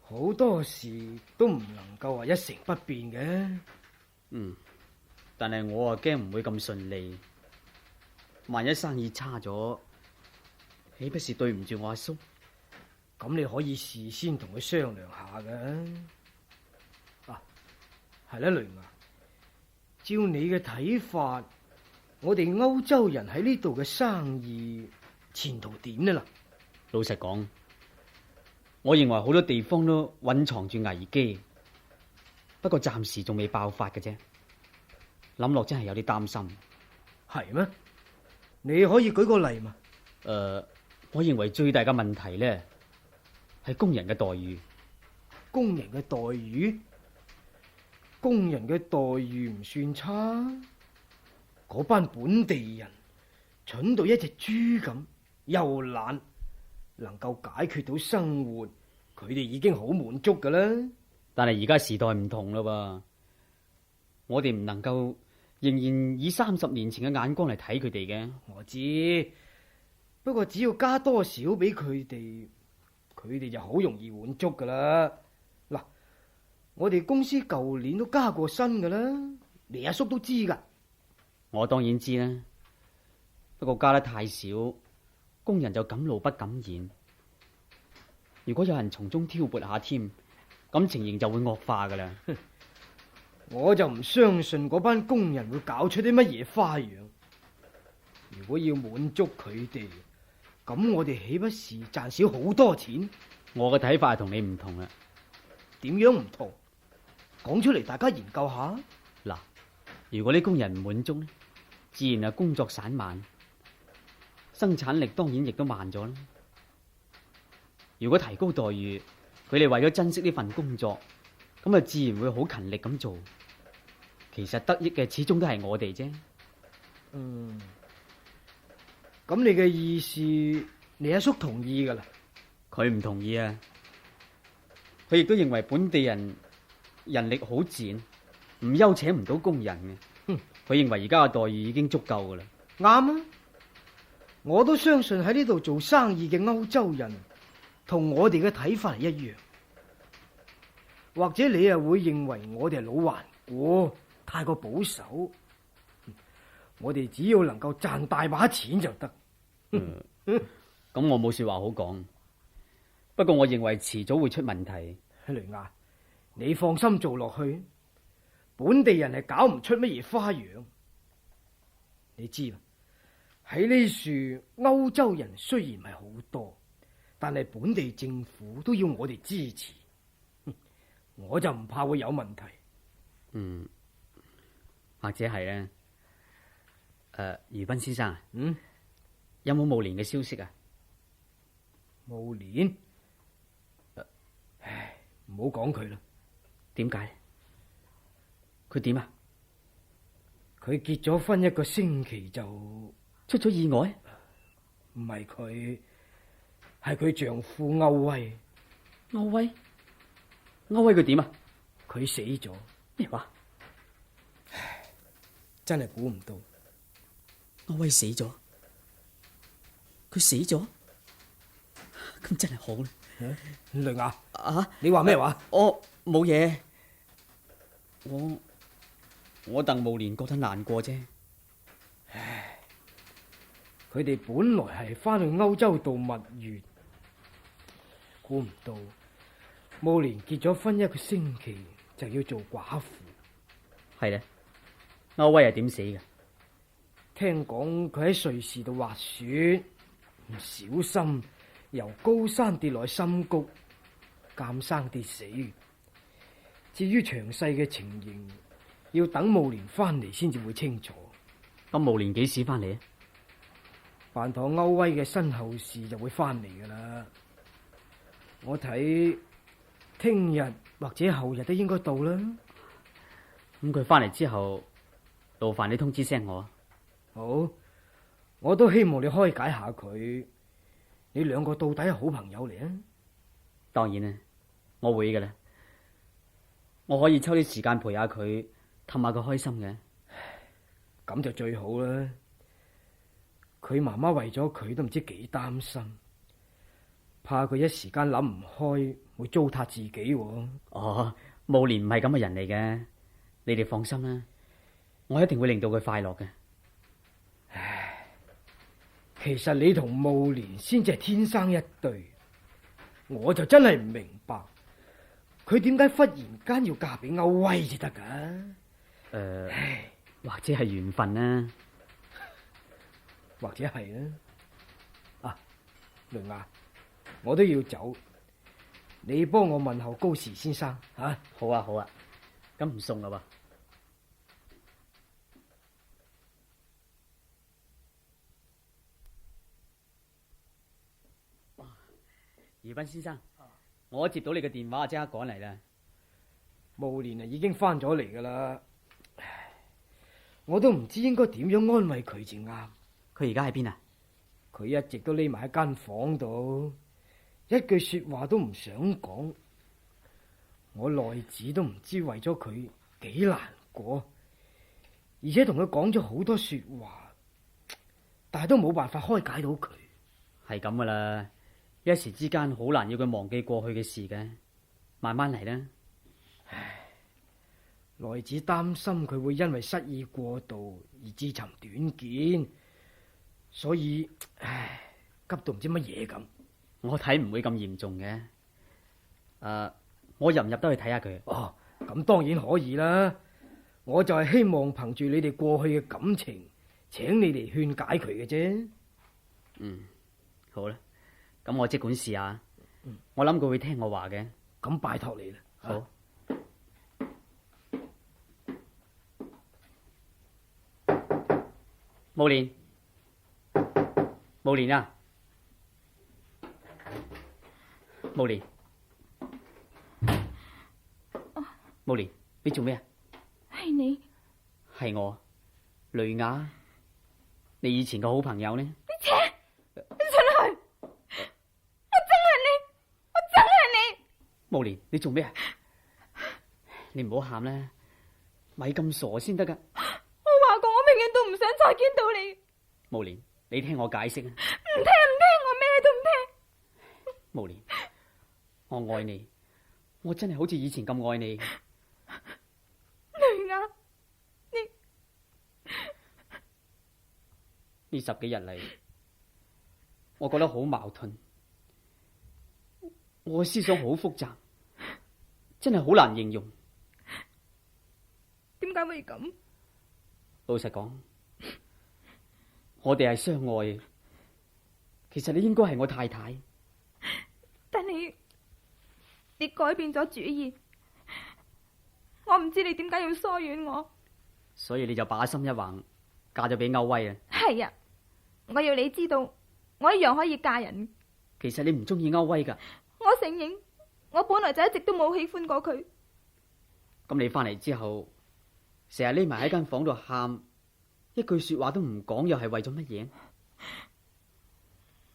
好多事都唔能夠話一成不變嘅。但係我啊驚唔會咁順利，萬一生意差咗，豈不是對唔住我阿叔？咁你可以事先同佢商量下嘅。係啦，雷雅，照你嘅睇法，我哋歐洲人喺呢度嘅生意前途點呢？老實講，我認為好多地方都蘊藏住危機。不過暫時仲未爆發嘅啫，諗落真係有啲擔心。係咩？你可以舉個例嘛？我認為最大嘅問題呢係工人嘅待遇。工人嘅待遇？工人嘅待遇唔算差。嗰班本地人蠢到一隻豬咁，又懶，能夠解決到生活，佢哋已經好滿足噶啦。但係而家時代唔同啦噃，我哋唔能夠仍然以30年前嘅眼光嚟睇佢哋嘅。我知，不過只要加多少俾佢哋，佢哋就好容易滿足噶啦。嗱，我哋公司舊年都加過薪噶啦，你阿叔都知噶。我當然知啦，不過加得太少，工人就敢怒不敢言。如果有人從中挑撥下添，咁情形就會惡化噶啦。我就唔相信嗰班工人會搞出啲乜嘢花樣。如果要滿足佢哋，咁我哋豈不是賺少好多錢？我嘅睇法係同你唔同啦。點樣唔同？講出嚟大家研究下。嗱，如果啲工人唔滿足呢，自然係工作散漫，生產力當然亦都慢咗啦。如果提高待遇，佢哋為咗珍惜呢份工作，咁啊自然會好勤力咁做。其實得益嘅始終都係我哋啫。咁你嘅意思，你阿叔同意噶啦？佢唔同意啊！佢亦都認為本地人人力好賤，唔憂請唔到工人嘅。佢認為而家嘅待遇已經足夠噶啦。啱啊！我都相信喺呢度做生意嘅歐洲人，同我哋嘅睇法係一樣。或者你又會認為我哋係老頑固，太過保守。我哋只要能夠賺大把錢就得。咁我冇說話好講。不過我認為遲早會出問題。雷亞，你放心做落去，本地人係搞唔出乜嘢花樣。你知啦，喺呢處歐洲人雖然唔係好多，但係本地政府都要我哋支持。我就唔怕會有問題。或者係咧，余斌先生，有冇慕蓮嘅消息啊？慕蓮，唉，唔好講佢啦。點解？佢點啊？佢結咗婚1個星期就出咗意外？唔係佢，係佢丈夫歐威。歐威？歐威佢點啊？佢死咗。咩話？真係估唔到。歐威死咗？佢死咗？咁真係好啦。雷亞，啊！你話咩話？我冇嘢。我戥慕蓮覺得難過啫。唉，佢哋本來係翻去歐洲度蜜月，估唔到慕蓮結咗婚1個星期就要做寡婦。係咧，歐威係點死嘅？聽講佢喺瑞士度滑雪，唔小心由高山跌落去深谷，監生跌死。至於詳細嘅情形，要等慕蓮翻嚟先至會清楚。咁慕蓮幾時翻嚟啊？辦妥歐威嘅身後事就會翻嚟噶啦。我睇聽日或者後日都應該到啦。咁佢翻嚟之後，勞煩你通知聲我。好，我都希望你開解下佢。你兩個到底係好朋友嚟啊？當然啦，我會噶啦。我可以抽啲時間陪下佢，氹下佢開心嘅。咁就最好啦。佢媽媽為咗佢都唔知幾擔心，怕佢一時間諗唔開，會糟蹋自己。哦，慕蓮唔係咁嘅人嚟嘅，你哋放心啦，我一定會令到佢快樂嘅。唉，其實你同慕蓮先至係天生一對，我就真係唔明白，佢點解忽然間要嫁俾歐威至得噶？或者係緣分啦，或者係啦。啊，雷亞，我都要走，你幫我問候高時先生啊。好啊好啊，咁唔送啦喎。宜賓先生，我接到你嘅電話，即刻趕嚟啦。慕蓮啊，已經翻咗嚟噶啦。我都唔知應該點樣安慰佢至啱。佢而家喺邊啊？佢一直都匿埋喺間房度，一句說話都唔想講。我內子都唔知為咗佢幾難過，而且同佢講咗好多說話，但係都冇辦法開解到佢。係咁噶啦，一時之間好難要佢忘記過去嘅事嘅，慢慢嚟啦。內子擔心佢會因為失意過度而自尋短見，所以急到唔知乜嘢咁。我睇唔會咁嚴重嘅。我入唔入得去睇下佢？哦，咁當然可以啦。我就係希望憑住你哋過去嘅感情，請你哋勸解佢嘅啫。好啦，咁我即管試下。我諗佢會聽我話嘅。咁拜託你啦。好。慕蓮，慕蓮啊，慕蓮，慕蓮，你做咩啊？係你？係我，雷雅，你以前個好朋友呢？你出去！我憎恨你！我憎恨你！慕蓮，你做咩啊？你唔好喊啦，咪咁傻先得噶。我話過，我永遠都唔想再見到你。慕蓮，你聽我解釋啊！唔聽，我咩都唔聽。慕蓮，我愛你，我真係好似以前咁愛你。雷亞，呢10幾日嚟，我覺得好矛盾，我嘅思想好複雜，真係好難形容。點解會咁？老實講，我哋係相愛嘅。其實你應該係我太太，但你改變咗主意，我唔知你點解要疏遠我。所以你就把心一橫，嫁咗俾歐威啊！係啊，我要你知道，我一樣可以嫁人。其實你唔中意歐威噶。我承認，我本來就一直都冇喜歡過佢。咁你翻嚟之後，成日匿埋喺間房度喊，一句說話都唔講，又係為咗乜嘢？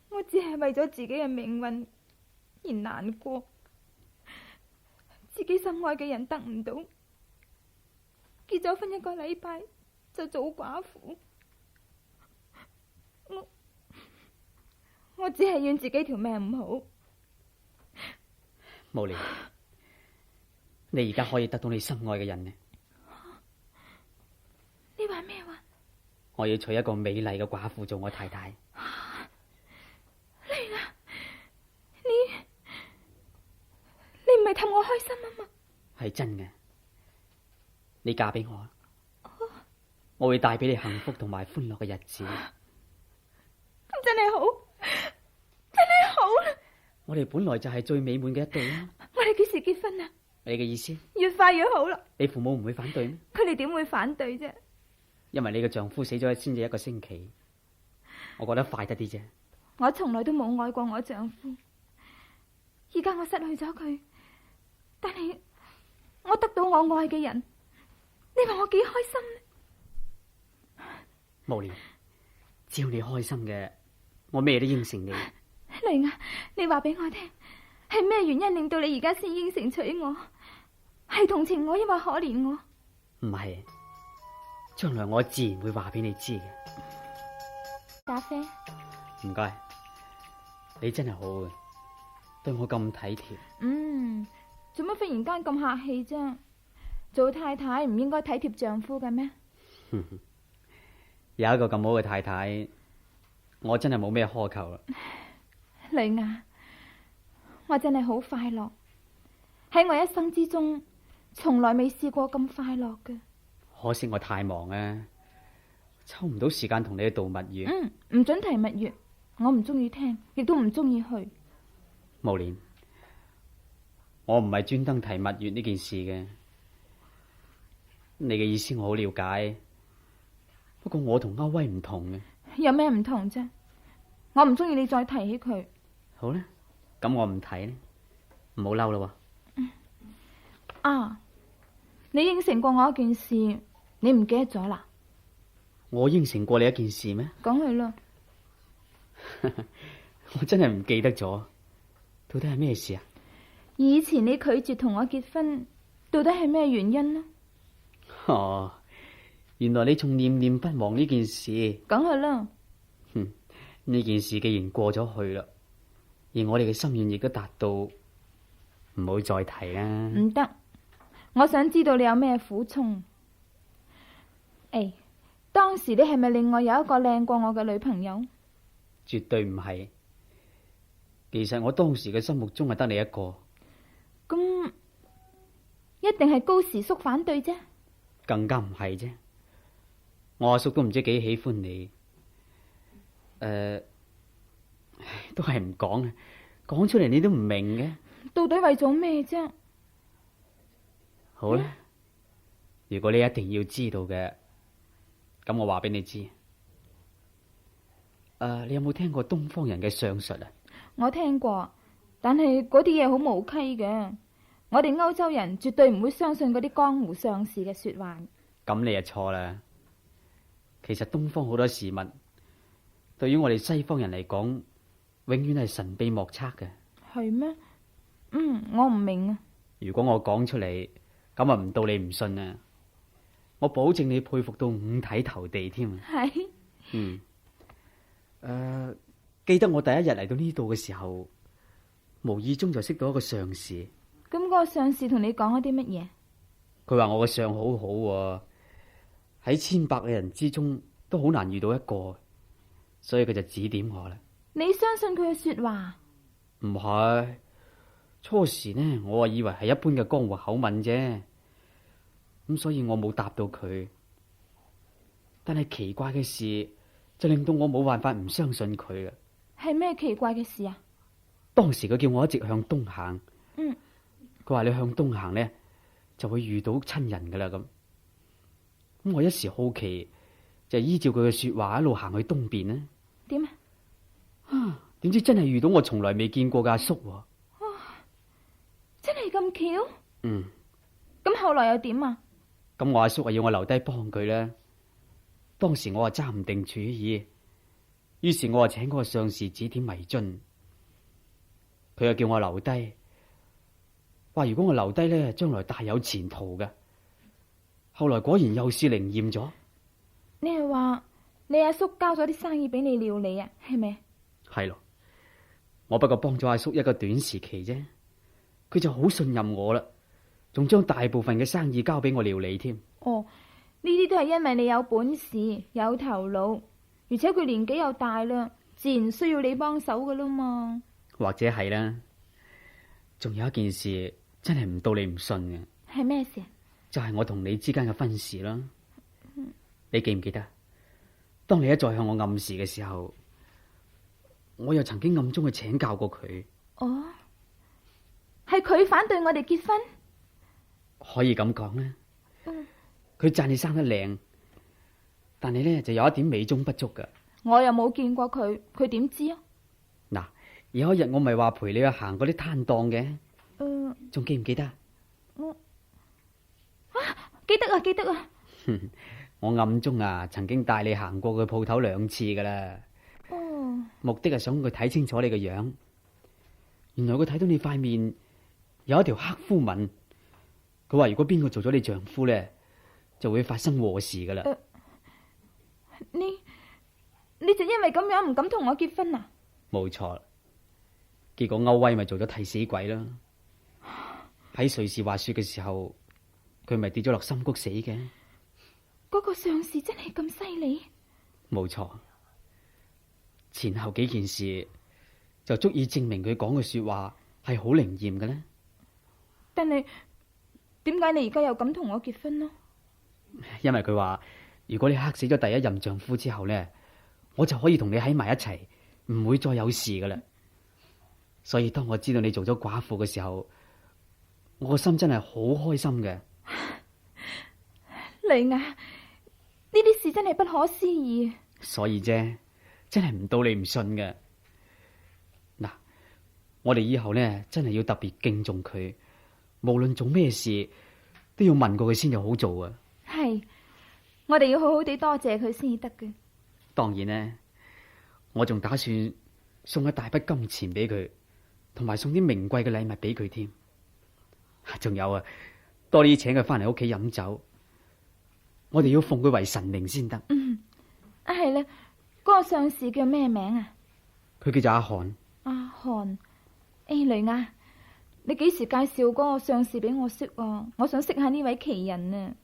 我只係為咗自己嘅命運而難過，自己心愛嘅人得唔到，結咗婚1個禮拜就做寡婦。我只係怨自己條命唔好。無聊，你而家可以得到你心愛嘅人呢？你話咩話？我要娶一個美麗嘅寡婦做我太太。你啊，你唔係氹我開心啊嘛？係真嘅，你嫁俾我，我會帶俾你幸福同埋歡樂嘅日子。咁真係好，真係好啦！我哋本來就係最美滿嘅一對啦。我哋幾時結婚啊？你嘅意思？越快越好啦。你父母唔會反對咩？佢哋點會反對啫？因為你嘅丈夫死咗先至1個星期，我覺得快得啲啫。我從來都冇愛過我丈夫，而家我失去咗佢，但係我得到我愛嘅人，你話我幾開心呢？無聊，只要你開心嘅，我咩都應承你。雷亞，你話俾我聽，係咩原因令到你而家先應承娶我？係同情我，抑或可憐我？唔係，將來我自然會話俾你知嘅。咖啡。唔該，你真係好嘅，對我咁體貼。做乜忽然間咁客氣啫？做太太唔應該體貼丈夫嘅咩？有一個咁好嘅太太，我真係冇咩苛求啦。雷亞，我真係好快樂，喺我一生之中，從來未試過咁快樂嘅。可惜我太忙啊，抽唔到時間同你去度蜜月。唔准提蜜月，我唔中意聽，亦都唔中意去。無蓮，我唔係專登提蜜月呢件事嘅，你嘅意思我好了解，不過我同歐威唔同嘅。有咩唔同啫？我唔中意你再提起佢。好啦，咁我唔睇啦，唔好嬲啦。你應承過我一件事，你唔記得咗啦？我應承過你一件事咩？講去啦。我真係唔記得咗，到底係咩事啊？以前你拒絕同我結婚，到底係咩原因呢？哦，原來你仲念念不忘呢件事。講去啦。呢件事既然過咗去啦，而我哋嘅心願亦都達到，唔好再提啦。唔得，我想知道你有咩苦衷。當時你係咪另外有一個靚過我嘅女朋友？絕對唔係。其實我當時嘅心目中係得你一個。咁一定係高時叔反對啫？更加唔係啫。我阿叔都唔知幾喜歡你。都係唔講啊，講出嚟你都唔明嘅。到底為咗咩啫？好啦，如果你一定要知道嘅，咁我話俾你知。你有冇聽過東方人嘅相術啊？我聽過，但係嗰啲嘢好無稽嘅。我哋歐洲人絕對唔會相信嗰啲江湖上士嘅說話。咁你就錯啦。其實東方好多事物，對於我哋西方人嚟講，永遠係神秘莫測嘅。係咩？我唔明啊。如果我講出嚟，咁啊唔到你唔信啊！我保證你佩服到五體投地添。係。記得我第一日嚟到呢度嘅時候，無意中就識到一個上士。咁嗰個上士同你講咗啲乜嘢？佢話我嘅相好好喎，喺千百個人之中都好難遇到一個，所以佢就指點我啦。你相信佢嘅說話？唔係，初時呢，我以為係一般嘅江湖口吻啫，咁所以我冇答到佢。但係奇怪嘅事就令到我冇辦法唔相信佢嘅。係咩奇怪嘅事啊？當時佢叫我一直向東行。佢話你向東行呢，就會遇到親人噶啦咁。咁我一時好奇，就依照佢嘅說話一路行去東邊呢。點啊？點知真係遇到我從來未見過嘅阿叔喎。真係咁巧？嗯，咁後來又點啊？咁我阿叔要我留低幫佢啦。當時我揸唔定主意，於是我請嗰個相士指點迷津。佢又叫我留低，話如果我留低呢，將來大有前途嘅。後來果然又是靈驗咗。你係話你阿叔交咗啲生意俾你料理啊？係咪？係咯，我不過幫咗阿叔一個短時期啫，佢就好信任我啦，仲將大部分嘅生意交俾我料理添。哦，呢啲都係因為你有本事、有頭腦，而且佢年紀又大啦，自然需要你幫手噶啦嘛。或者係啦，仲有一件事真係唔到你唔信嘅。係咩事？就係我同你之間嘅婚事啦。你記唔記得？當你一再向我暗示嘅時候，我又曾經暗中去請教過佢。哦，係佢反對我哋結婚？可以咁講啦。佢讚你生得靚，但係呢就有一點美中不足噶。我又冇見過佢，佢點知啊？嗱，有一日我咪話陪你去行嗰啲攤檔嘅，仲記唔記得？記得啊，記得啊。我暗中曾經帶你行過佢鋪頭2次噶啦。目的係想佢睇清楚你個樣。原來佢睇到你塊面有一條黑膚紋，佢話如果邊個做咗你丈夫呢，就會發生禍事噶啦。你就因為咁樣唔敢同我結婚啊？冇錯，結果歐威咪做咗替死鬼啦。喺瑞士滑雪嘅時候，佢咪跌咗落深谷死嘅。嗰個上士真係咁犀利？冇錯，前後幾件事就足以證明佢講嘅說話係好靈驗嘅呢。但係點解你而家又咁同我結婚咯？因為佢話如果你克死咗第一任丈夫之後呢，我就可以同你喺埋一齊，唔會再有事噶啦。所以當我知道你做咗寡婦嘅時候，我個心真係好開心嘅。雷亞，呢啲事真係不可思議。所以啫，真係唔到你唔信嘅。嗱，我哋以後呢，真係要特別敬重佢，無論做咩事都要問過佢先至好做啊。係，我哋要好好地多謝佢先至得嘅。當然呢，我仲打算送一大筆金錢俾佢，同埋送啲名貴嘅禮物俾佢添。仲有啊，多啲請佢翻嚟屋企飲酒，我哋要奉佢為神明先得。係咧，嗰個上士叫咩名啊？佢叫做阿韓。阿韓，雷亞，你幾時介紹嗰個上士俾我識啊？我想識下呢位奇人啊。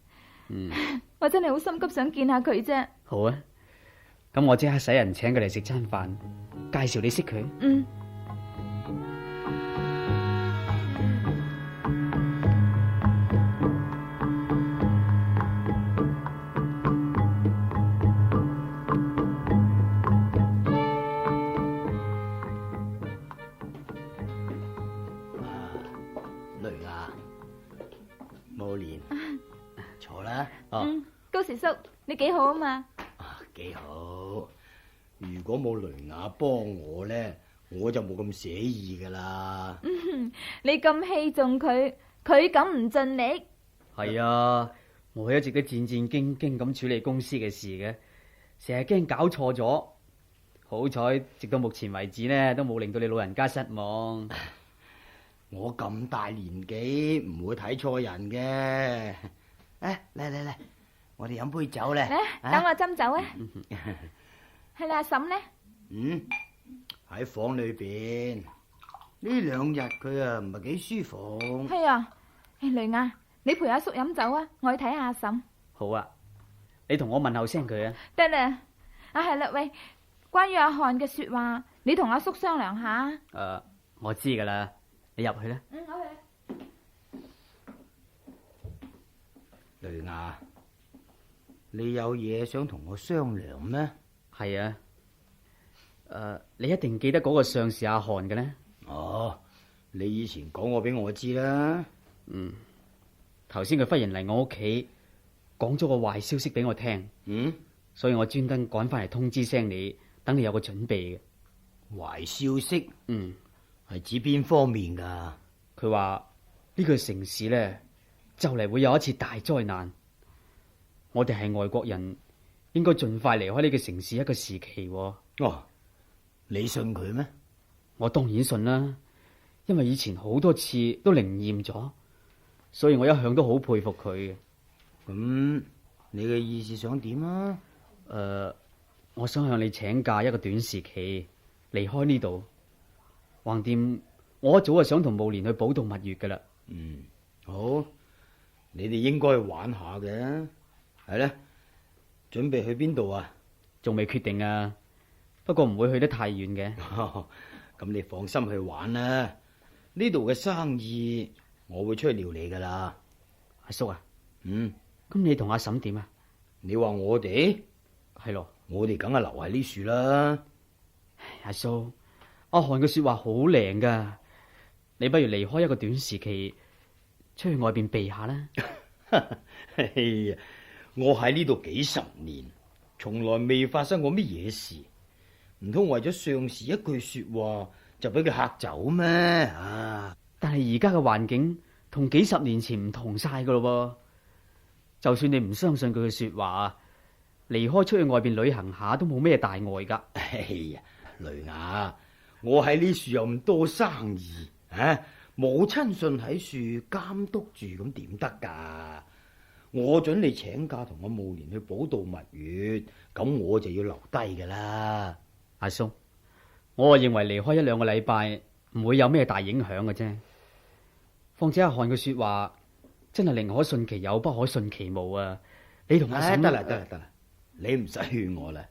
我真係好心急想見下佢啫。好啊，咁我即刻使人請佢嚟食餐飯，介紹你識佢。雷亞，冇蓮，坐啦。高時叔，你幾好啊嘛？幾好。如果冇雷亞幫我呢，我就冇咁寫意噶啦。你咁器重佢，佢敢唔盡力？係啊，我一直都戰戰兢兢咁處理公司嘅事嘅，成日驚搞錯咗。好彩，直到目前為止呢，都冇令到你老人家失望。我咁大年紀唔會睇錯人嘅。嚟，我哋飲杯酒咧。嚟，等我斟酒啊。係你阿嬸呢？喺房裏邊。呢2日佢唔係幾舒服。係啊，雷亞，你陪阿叔飲酒啊，我去睇下阿嬸。好啊，你同我問候聲佢啊。得啦。係啦，喂，關於阿漢嘅說話，你同阿叔商量下。我知噶啦，你入去啦。我去。雷亞，你有嘢想同我商量咩？係啊。你一定記得嗰個上士阿漢嘅呢？你以前講過俾我知啦。頭先佢忽然嚟我屋企，講咗個壞消息俾我聽。所以我專登趕翻嚟通知聲你，等你有個準備嘅。壞消息嗯，係指邊方面噶？佢話呢個城市呢，就嚟會有一次大災難，我哋係外國人，應該盡快離開呢個城市一個時期喎。哦，你信佢咩？我當然信啦，因為以前好多次都靈驗咗，所以我一向都好佩服佢嘅。咁你嘅意思想點啊？我想向你請假一個短時期，離開呢度。橫掂我一早就想同慕蓮去寶道蜜月噶啦。嗯，好，你哋應該玩下嘅，係咧。準備去邊度啊？仲未決定啊，不過唔會去得太遠嘅。咁你放心去玩啦。呢度嘅生意我會出去料理噶啦。阿叔啊，嗯，咁你同阿嬸點啊？你話我哋係咯，我哋梗係留喺呢樹啦。阿叔，阿韓嘅說話好靈噶，你不如離開一個短時期，出去外邊避下啦。哎呀，我喺呢度幾十年，從來未發生過乜嘢事，唔通為咗上司一句說話就俾佢嚇走咩？啊！但係而家嘅環境同幾十年前唔同晒噶咯，就算你唔相信佢嘅說話，離開出去外邊旅行下都冇咩大礙噶。哎呀，雷雅，我喺呢樹又咁多生意，啊，冇親信喺樹監督住，咁點得噶？我准你請假同我慕蓮去寶道蜜月，咁我就要留低噶啦。阿叔，我啊認為離開一兩個禮拜唔會有咩大影響嘅啫。況且阿漢嘅說話真係寧可信其有，不可信其無啊！你同阿嬸得啦，你唔使勸我啦。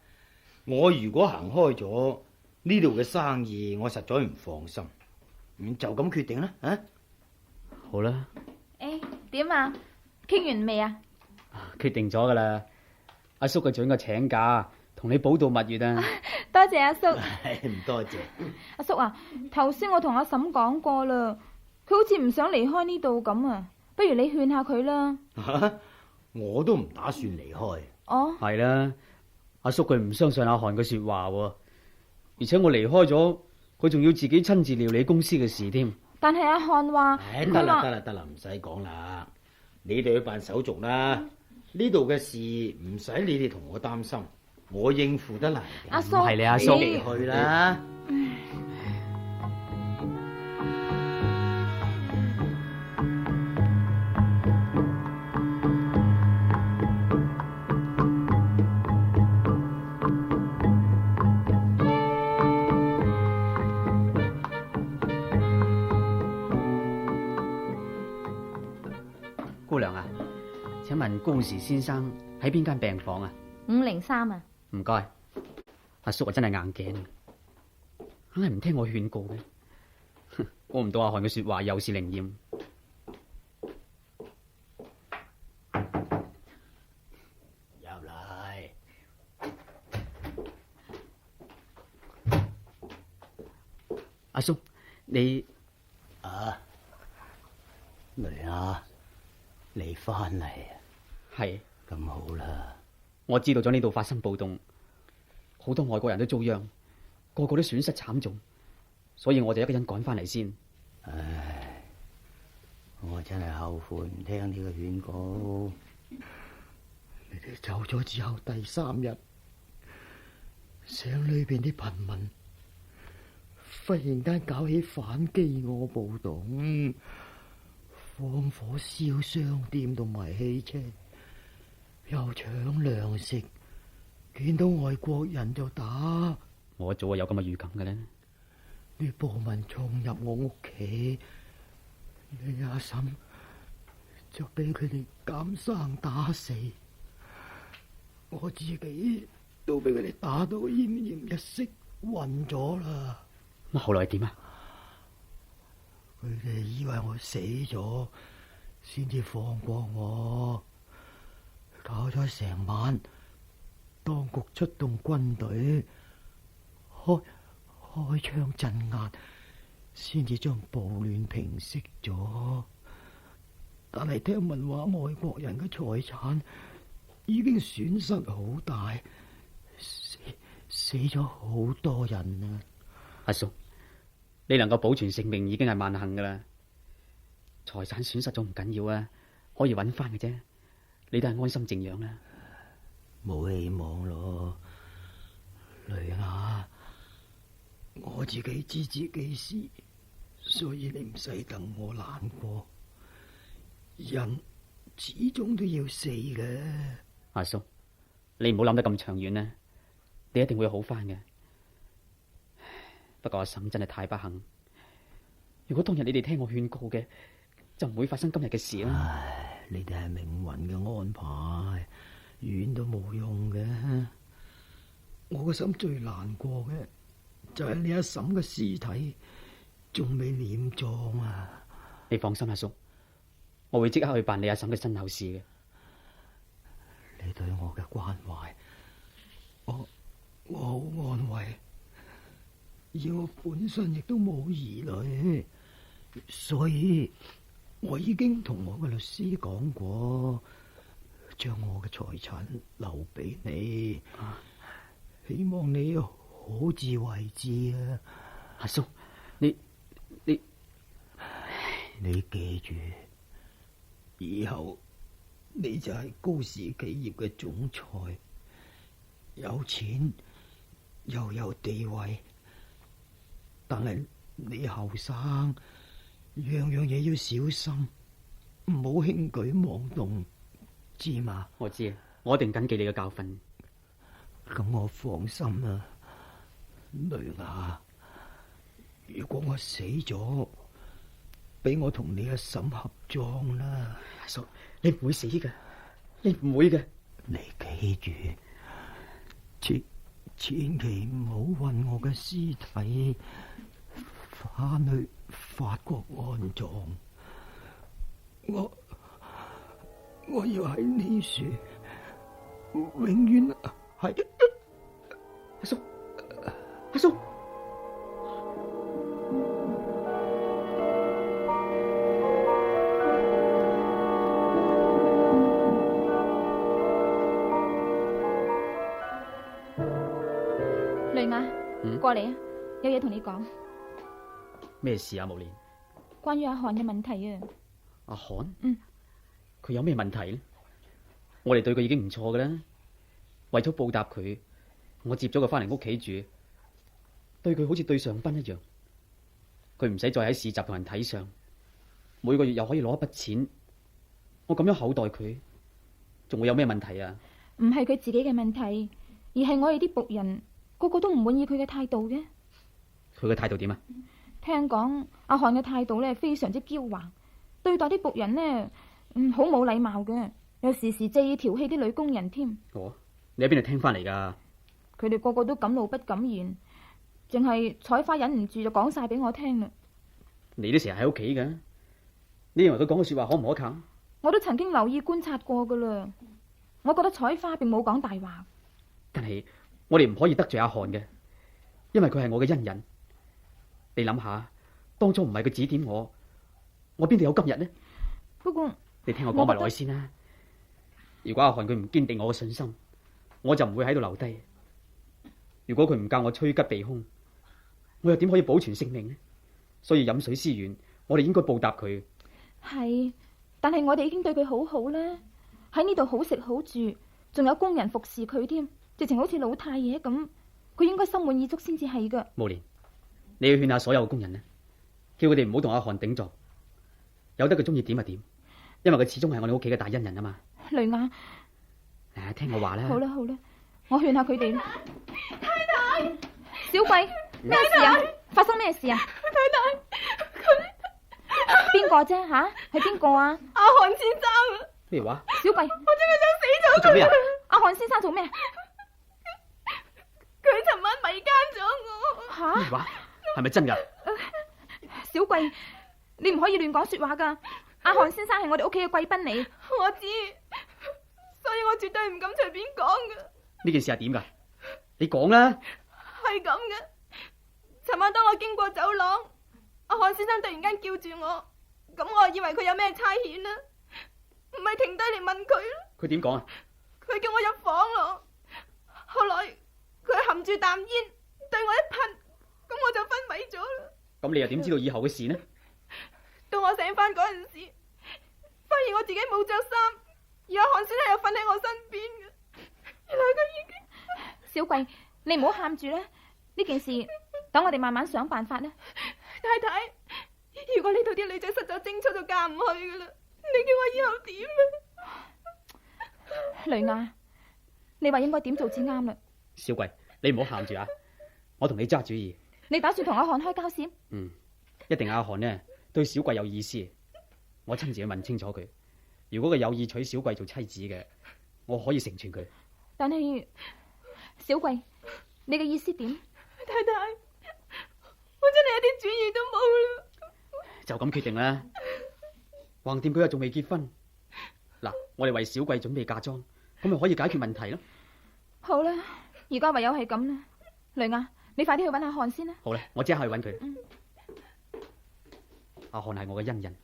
我如果行開咗呢度嘅生意，我實在唔放心。就咁決定啦。啊，好啦。誒，點啊？傾完未啊？決定咗噶啦。阿叔嘅准我請假同你寶道蜜月啊！多謝阿叔。唔多謝。阿叔啊，頭先我同阿嬸講過啦，佢好似唔想離開呢度咁啊，不如你勸下佢啦。我都唔打算離開。哦，係啦，阿叔佢唔相信阿韓嘅說話喎，而且我離開咗，佢仲要自己親自料理公司嘅事添。但係阿漢話，得啦，唔使講啦，你哋去辦手續啦。呢度嘅事唔使你哋同我擔心，我應付得嚟。阿叔，係你阿叔，你哋去啦。姑娘啊，請問高時先生喺邊間病房啊503啊。唔該，阿叔啊真係硬頸，硬係唔聽我勸告嘅。估唔到阿韓嘅說話又是靈驗。入嚟。阿叔，你啊，嚟啊！你翻嚟啊？係咁好啦。我知道咗呢度發生暴動，好多外國人都遭殃，個個都損失慘重，所以我就一個人趕翻嚟先。唉，我真係後悔唔聽呢個勸告。你哋走咗之後第3日，省裏邊啲貧民忽然間搞起反飢餓暴動，放火燒商店同埋汽車，又搶糧食，見到外國人就打。我早就有咁嘅預感嘅咧。啲暴民衝入我屋企，你阿嬸就俾佢哋監生打死，我自己都俾佢哋打到奄奄一息，暈咗啦。咁後來點啊？佢哋以為我死咗，先至放過我。搞咗成晚，當局出動軍隊，開槍鎮壓，先至將暴亂平息咗。但係聽聞話外國人嘅財產已經損失好大，死咗好多人啊！阿叔，你能夠保存性命已經係萬幸噶啦。財產損失咗唔緊要啊，可以揾翻嘅啫。你都係安心靜養啦。冇希望咯，雷亞，我自己知自己事，所以你唔使等我難過。人始終都要死嘅。阿叔，你唔好諗得咁長遠啦，你一定會好翻嘅。不過阿嬸真係太不幸，如果當日你哋聽我勸告嘅，就唔會發生今日嘅事啦。唉，呢啲係命運嘅安排，怨都冇用嘅。我個心最難過嘅就係你阿嬸嘅屍體仲未殮葬啊！你放心，阿叔，我會即刻去辦你阿嬸嘅身後事嘅。你對我嘅關懷，我好安慰。而我本身亦都冇兒女，所以我已經同我嘅律師講過，將我嘅財產留俾你，希望你好自為之啊！阿叔，你記住，以後你就係高氏企業嘅總裁，有錢又有地位。但係你後生，樣樣嘢要小心，唔好輕舉妄動，知嘛？我知啊，我一定謹記你嘅教訓。咁我放心啦，雷亞。如果我死咗，俾我同你阿嬸合葬啦。阿叔，你唔會死噶，你唔會嘅。你記住，千祈唔好運我嘅屍體翻去法國安葬。我要喺呢處永遠係阿叔，阿叔。雷亞，過嚟啊，有嘢同你講。咩事啊，無蓮？關於阿韓嘅問題啊。阿韓？佢有咩問題呢？我哋對佢已經唔錯噶啦，為咗報答佢，我接咗佢翻嚟屋企住，對佢好似對上賓一樣。佢唔使再喺市集同人睇相，每個月又可以攞一筆錢。我咁樣厚待佢，仲會有咩問題啊？唔係佢自己嘅問題，而係我哋啲僕人個個都唔滿意佢嘅態度嘅。佢嘅態度點啊？聽講阿韓嘅態度呢，非常之驕橫，對待啲僕人呢，好冇禮貌嘅，有時借意調戲啲女工人添。哦，你喺邊度聽翻嚟噶？佢哋個個都敢怒不敢言，淨係彩花忍唔住就講晒俾我聽啦。你都成日喺屋企噶，你認為佢講嘅說話可唔可靠？我都曾經留意觀察過噶啦，我覺得彩花並冇講大話。但係我哋唔可以得罪阿韓嘅，因為佢係我嘅恩人。你諗下，當初唔係佢指點我邊度有今日呢？不過你聽我講埋落去先啦。如果阿韓佢唔堅定我嘅信心，我就唔會喺度留低。如果佢唔教我趨吉避凶，我又點可以保存性命呢？所以飲水思源，我哋應該報答佢。係，但係我哋已經對佢好好啦，喺呢度好食好住，仲有工人服侍佢添，直情好似老太爺咁。佢應該心滿意足先至係噶。無蓮，你要勸下所有工人呢，叫佢哋唔好同阿韓頂撞，由得佢中意點就點，因為佢始終係我哋屋企嘅大恩人啊嘛。雷亞，聽我話啦。好啦好啦，我勸下佢哋啦。太太，小貴，咩事啊？發生咩事啊？太太，佢邊個啫吓？係邊個啊？阿韓先生啊！咩話？小貴，我真係想死咗佢。做咩啊？阿韓先生做咩？佢尋晚迷奸咗我。吓？咩話？係咪真噶？小貴，你唔可以亂講說話噶。阿韓先生係我哋屋企嘅貴賓嚟。我知，所以我絕對唔敢隨便講噶。呢件事係點噶？你講啦。係咁嘅。尋晚當我經過走廊，阿韓先生突然間叫住我，咁我以為佢有咩差遣啦，唔係停低嚟問佢啦。佢點講啊？佢叫我入房咯。後來佢含住啖煙對我一噴，咁我就昏迷咗啦。咁你又點知道以後嘅事呢？到我醒翻嗰陣時，發現我自己冇着衫，而阿韓先生又瞓喺我身邊嘅。原來佢已經……小桂，你唔好喊住啦，呢件事等我哋慢慢想辦法啦。太太，如果呢度啲女仔失咗貞操就嫁唔去噶啦，你叫我以後點啊？雷亞，你話應該點做至啱啦？小桂，你唔好喊住啊！我同你揸主意。你打算同阿漢開交先？一定阿漢呢對小桂有意思，我親自去問清楚佢。如果佢有意娶小桂做妻子嘅，我可以成全佢。但係小桂，你嘅意思點？太太，我真係一啲主意都冇啦。就咁決定啦。橫掂佢又仲未結婚，嗱，我哋為小桂準備嫁妝，咁咪可以解決問題咯。好啦，而家唯有係咁啦。雷亞，你快啲去揾阿漢先啦。好啦，我即刻去揾佢。阿漢係我嘅恩人，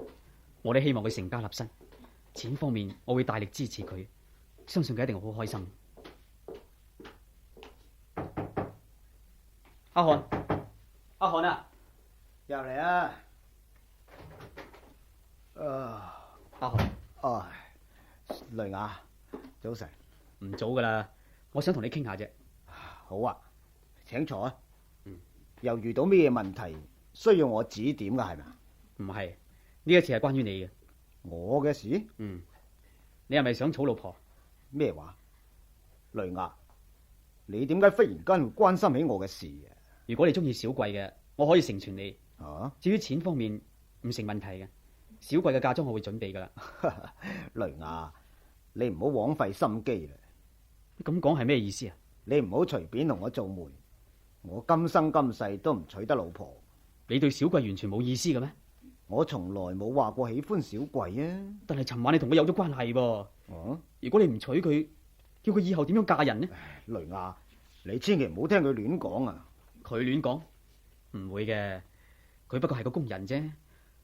我都希望佢成家立室。錢方面我會大力支持佢，相信佢一定好開心。阿漢，阿漢啊，入嚟啊！阿漢，雷亞，早晨。唔早噶啦，我想同你傾下啫。好啊，請坐啊。又遇到咩問題需要我指點噶係咪？唔係，呢一次係關於你嘅。我嘅事？你係咪想娶老婆？咩話？雷亞，你點解忽然間會關心起我嘅事啊？如果你中意小桂嘅，我可以成全你。啊？至於錢方面唔成問題嘅，小桂嘅嫁妝我會準備噶啦。雷亞，你唔好枉費心機啦。咁講係咩意思啊？你唔好隨便同我做媒，我今生今世都唔娶得老婆。你對小桂完全冇意思嘅咩？我從來冇話過喜歡小桂啊。但係尋晚你同佢有咗關係噃。如果你唔娶佢，叫佢以後點樣嫁人呢？雷亞，你千祈唔好聽佢亂講啊！佢亂講？唔會嘅，佢不過係個工人啫，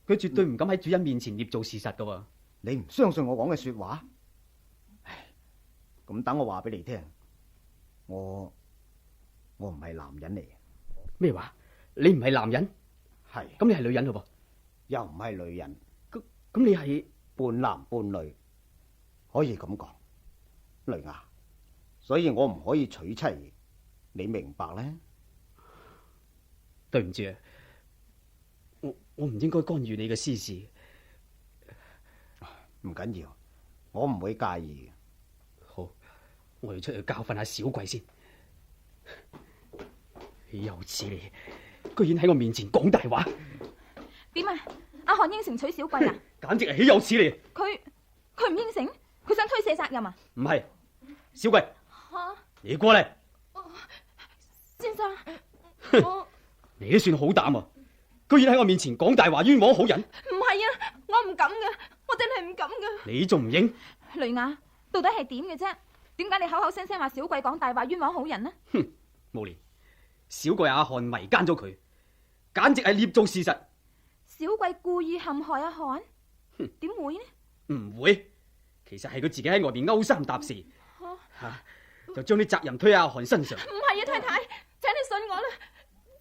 佢絕對唔敢喺主人面前捏造事實噶喎。你唔相信我講嘅說話？咁等我話俾你聽，我唔係男人嚟嘅。咩話？你唔係男人？係。咁你係女人咯噃？又唔係女人。咁你係半男半女，可以咁講。雷亞，所以我唔可以娶妻，你明白咧？對唔住啊，我唔應該干預你嘅私事。唔緊要，我唔會介意嘅。好，我要出去教訓下小桂先。豈有此理！居然喺我面前講大話。點啊？阿漢應承娶小桂啊？簡直係豈有此理！佢唔應承，佢想推卸責任啊？唔係，小桂，你過嚟。先生，你都算好膽啊！居然喺我面前講大話，冤枉好人。唔係啊，我唔敢噶，我真係唔敢噶。你仲唔認？雷亞，到底係點嘅啫？點解你口口聲聲話小桂講大話，冤枉好人呢？哼，無憐，小桂阿漢迷奸咗佢，簡直係捏造事實。小桂故意陷害阿漢？點會呢？唔會，其實係佢自己喺外邊勾三搭四，就將啲責任推喺阿漢身上。唔係啊，太太，請你信我啦。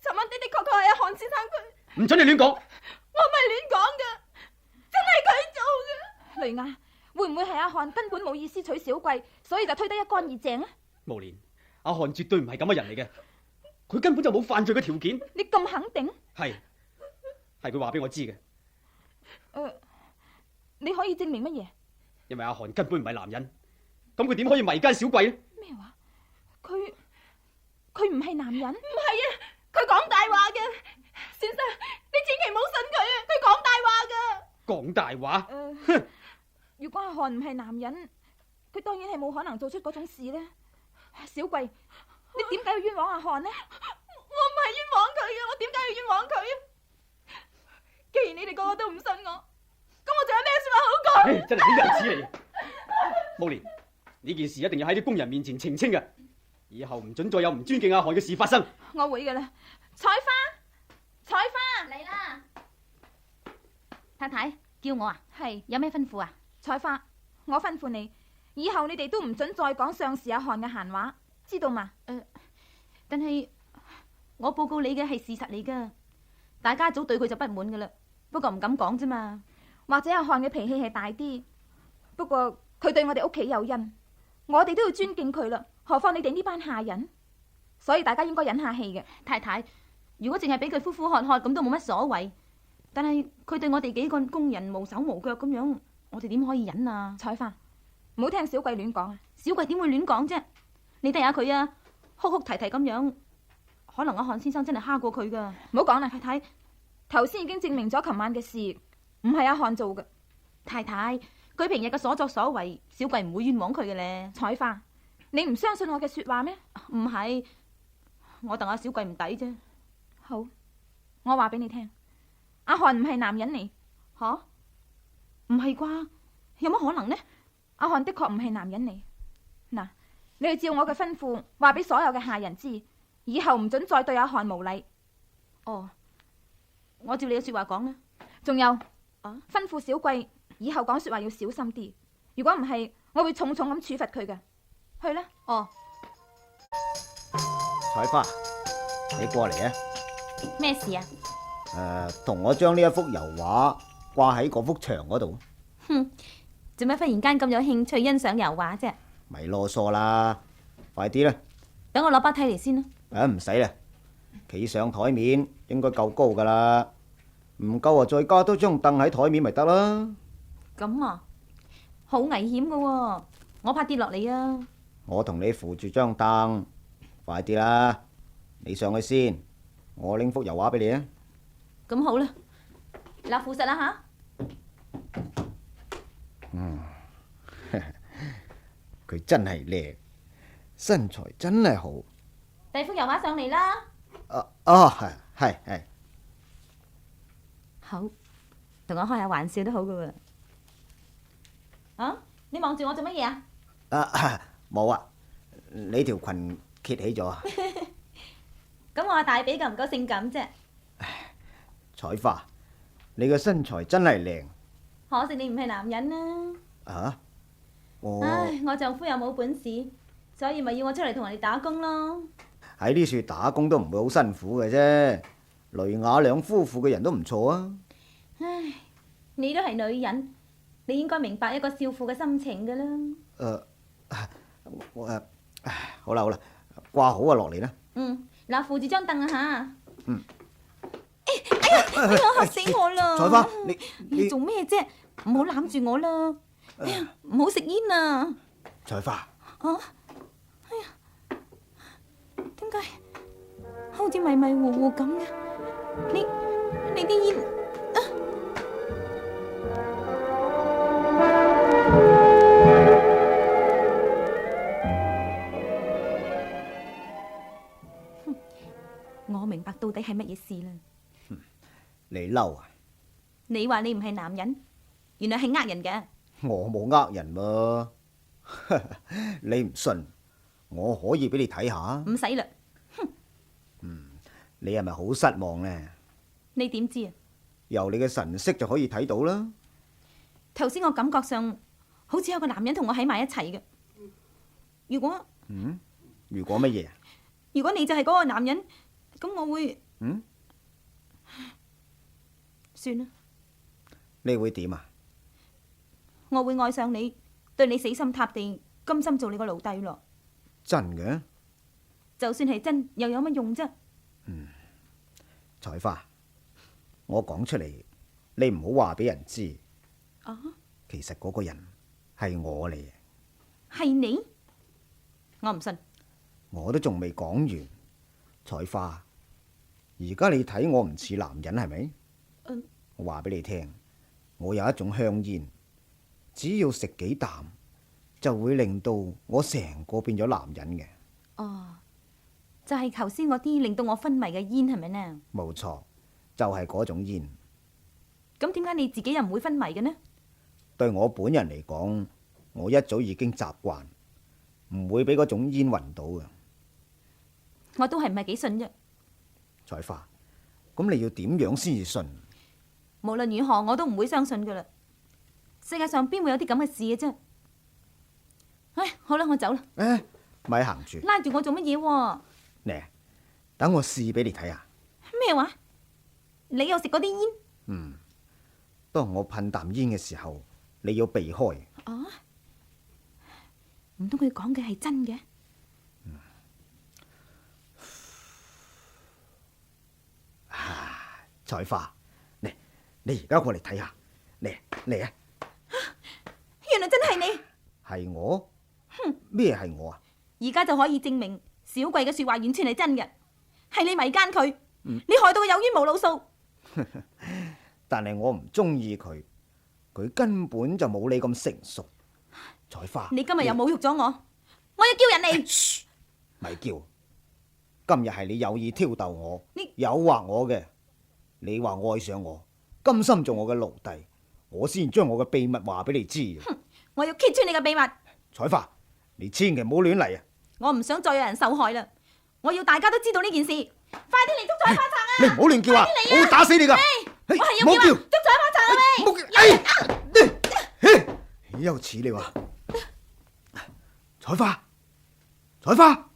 尋晚的確係阿漢先生佢。唔准你亂講。我唔係亂講噶，真係佢做嘅。雷亞，會唔會係阿漢根本冇意思娶小桂，所以就推得一乾二淨呢？無憐，阿漢絕對唔係咁嘅人嚟嘅，佢根本就冇犯罪嘅條件。你咁肯定？係佢話俾我知嘅。你可以證明乜嘢？因為阿漢根本唔係男人，咁佢點可以迷奸小桂呢？咩話？佢唔係男人？唔係啊，佢講大話嘅。先生，你千祈唔好信佢啊，佢講大話噶。講大話？哼！如果阿漢唔係男人，佢當然係冇可能做出嗰種事呢。小桂，你點解要冤枉阿漢呢？我唔係冤枉佢嘅，我點解要冤枉佢啊？既然你哋個個都唔信我，咁我仲有咩說話好講？真係豈有此理！無憐，呢件事一定要喺啲工人面前澄清嘅，以後唔准再有唔尊敬阿漢嘅事發生。我會噶啦。采花嚟啦！太太叫我啊？係。有咩吩咐啊？采花，我吩咐你，以後你哋都唔准再講上士阿漢嘅閒話，知道嘛？但係我報告你嘅係事實嚟噶，大家早對佢就不滿噶啦，不過唔敢講啫嘛。或者阿漢嘅脾氣係大啲，不過佢對我哋屋企有恩，我哋都要尊敬佢啦。何況你哋呢班下人，所以大家應該忍下氣嘅。太太，如果淨係俾佢呼呼喝喝咁都冇乜所謂，但係佢對我哋幾個工人無手無腳咁樣，我哋點可以忍啊？彩花，唔好聽小貴亂講啊！小貴點會亂講啫？你睇下佢啊，哭哭啼啼咁樣，可能阿漢先生真係蝦過佢噶。唔好講啦，太太，頭先已經證明咗琴晚嘅事唔係阿漢做嘅。太太，佢平日嘅所作所為，小貴唔會冤枉佢嘅咧。彩花，你唔相信我嘅說話咩？唔係，我戥阿小貴唔抵啫。好，我話俾你聽，阿漢唔係男人嚟。吓？唔係啩？有乜可能呢？阿漢的確唔係男人嚟。嗱，你哋照我嘅吩咐，話俾所有嘅下人知，以後唔准再對阿漢無禮。哦，我照你嘅說話講啦。仲有，吩咐小貴以後講說話要小心啲。如果唔係，我會重重咁處罰佢嘅。去啦。哦，彩花，你過嚟啊！咩事啊？同我將呢一幅油畫掛喺嗰幅牆嗰度。哼，做咩忽然間咁有興趣欣賞油畫啫？咪囉嗦啦，快啲啦！等我攞把梯嚟先啦。唔使啦，企上台面應該夠高噶啦，唔夠啊再加多張凳喺台面咪得啦。咁啊，好危險噶喎，我怕跌落嚟啊！我同你扶住張凳，快啲啦！你上去先，我拎幅油畫俾你啊！咁好啦，嗱，扶實啦吓。佢真係靚，身材真係好。第幅油畫上嚟啦。係。好，同我開下玩笑都好噶喎。啊，你望住我做乜嘢啊？冇啊，你條裙揭起咗啊！咁我大髀夠唔夠性感啫？彩花，你個身材真係靚。可惜你唔係男人啦。唉，我丈夫又冇本事，所以咪要我出嚟同人哋打工咯。喺呢處打工都唔會好辛苦嘅啫。雷雅兩夫婦嘅人都唔錯啊。唉，你都係女人，你應該明白一個少婦嘅心情噶啦。好啦，掛好啊，落嚟啦。嗱，扶住張凳啊吓。哎呀，嚇死我啦！彩花，你做咩啫？唔好攬住我啦！哎呀，唔好食煙啊！彩花，哎呀，點解好似迷迷糊糊咁嘅？你啲煙啊！我明白到底係乜嘢事啦。你嬲啊？你話你唔係男人，原來係呃人嘅。我冇呃人噃，你唔信，我可以俾你睇下。唔使啦。你係咪好失望呢？你點知啊？由你嘅神色就可以睇到啦。頭先我感覺上好似有個男人同我喺埋一齊嘅。如果乜嘢？如果你就係嗰個男人，咁我會算啦。你會點啊？我會愛上你，對你死心塌地，甘心做你個奴隸咯。真嘅？就算係真，又有乜用啫？彩花，我講出嚟，你唔好話俾人知。其實嗰個人係我嚟嘅。係你？我唔信。我都仲未講完。彩花，而家你睇我唔似男人係咪？我話俾你聽，我有一種香煙，只要食幾啖，就會令到我成個變咗男人嘅。就係頭先嗰啲令到我昏迷嘅煙係咪呢？冇錯，就係嗰種煙。咁點解你自己又唔會昏迷嘅呢？對我本人嚟講，我一早已經習慣，唔會俾嗰種煙暈到嘅。我都係唔係幾信啫。彩花，咁你要點樣先至信？無論如何，我都唔會相信噶啦。世界上邊會有啲咁嘅事嘅啫？唉，好啦，我走啦。咪行住！拉住我做乜嘢？呢，等我試俾你睇下。咩話？你又食嗰啲煙？當我噴啖煙嘅時候，你要避開。哦，唔通佢講嘅係真嘅？彩花，嚟，你而家過嚟睇下，嚟啊！原來真係你，係我？咩係我啊？而家就可以證明小貴嘅說話完全係真嘅，係你迷奸佢，你害到佢有冤無路訴。但係我唔中意佢，佢根本就冇你咁成熟。彩花，你今日又侮辱咗我，我要叫人嚟。咪叫！今日係你有意挑逗我，你誘惑我嘅。你話愛上我，甘心做我嘅奴隸，我先將我嘅秘密話俾你知。我要揭穿你嘅秘密。彩花，你千祈唔好亂嚟啊！我唔想再有人受害啦，我要大家都知道呢件事。快啲嚟捉彩花賊啊！你唔好亂叫啊！我會打死你噶！我係要叫捉彩花賊啊！你又似你話彩花，彩花，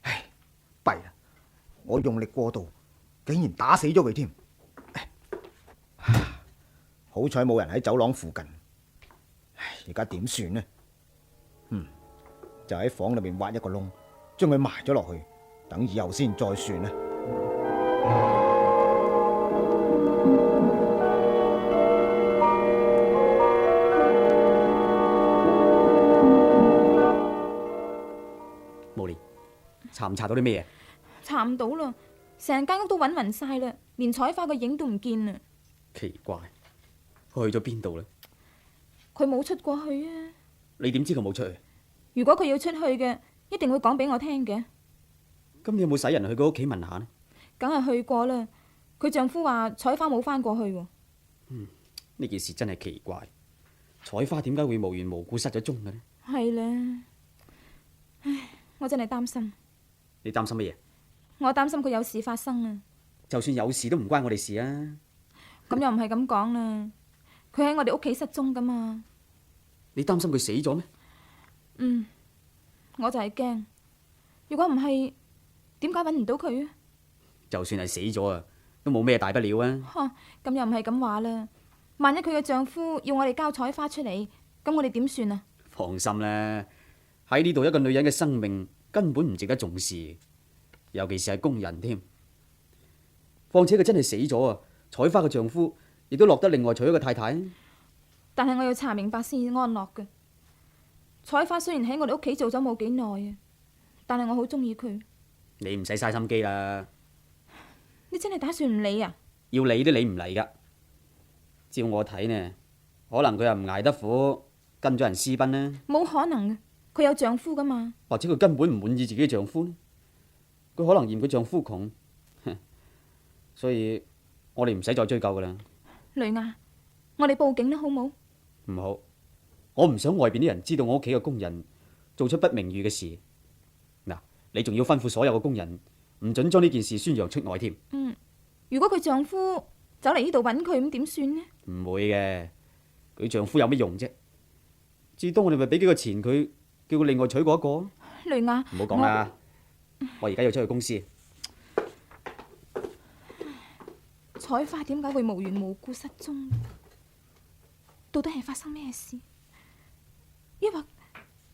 唉，弊啦！我用力過度，竟然打死咗佢添。好彩冇人喺走廊附近。唉，而家點算呢？就喺房裏面挖一個窿，將佢埋咗落去，等以後先再算啦。毛蓮，查唔查到啲咩嘢？查唔到啦，成間屋都揾勻晒啦，連彩花個影都唔見啦。奇怪，佢去咗邊度呢？佢冇出過去啊！你點知佢冇出去？如果佢要出去嘅，一定會講俾我聽嘅。咁你有冇使人去佢屋企問下呢？梗係去過啦。佢丈夫話彩花冇翻過去喎。呢件事真係奇怪，彩花點解會無緣無故失咗蹤嘅呢？係咧，唉，我真係擔心。你擔心乜嘢？我擔心佢有事發生啊！就算有事都唔關我哋事啊！咁又唔係咁講啦，佢喺我哋屋企失蹤噶嘛。你擔心佢死咗咩？我就係驚，如果唔係，點解揾唔到佢啊？就算係死咗啊，都冇咩大不了啊！咁又唔係咁話啦。萬一佢嘅丈夫要我哋交彩花出嚟，咁我哋點算啊？放心啦，喺呢度一個女人嘅生命根本唔值得重視，尤其是係工人添。況且佢真係死咗啊！彩花嘅丈夫亦都落得另外娶一個太太。但係我要查明白先安樂嘅。彩花雖然喺我哋屋企做咗冇幾耐啊，但係我好中意佢。你唔使嘥心機啦。你真係打算唔理啊？要理都理唔嚟噶。照我睇呢，可能佢又唔捱得苦，跟咗人私奔呢。冇可能嘅，佢有丈夫噶嘛。或者佢根本唔滿意自己嘅丈夫呢？佢可能嫌佢丈夫窮，所以我哋唔使再追究噶啦。雷亞，我哋報警啦，好冇？唔好，我唔想外邊啲人知道我屋企嘅工人做出不名譽嘅事。嗱，你仲要吩咐所有嘅工人唔准將呢件事宣揚出外添。如果佢丈夫走嚟呢度揾佢，咁點算呢？唔會嘅，佢丈夫有乜用啫？至多我哋咪俾幾個錢佢，叫佢另外娶過一個。雷亞，唔好講啦，我而家要出去公司。彩花點解會無緣無故失蹤？到底係發生咩事？抑或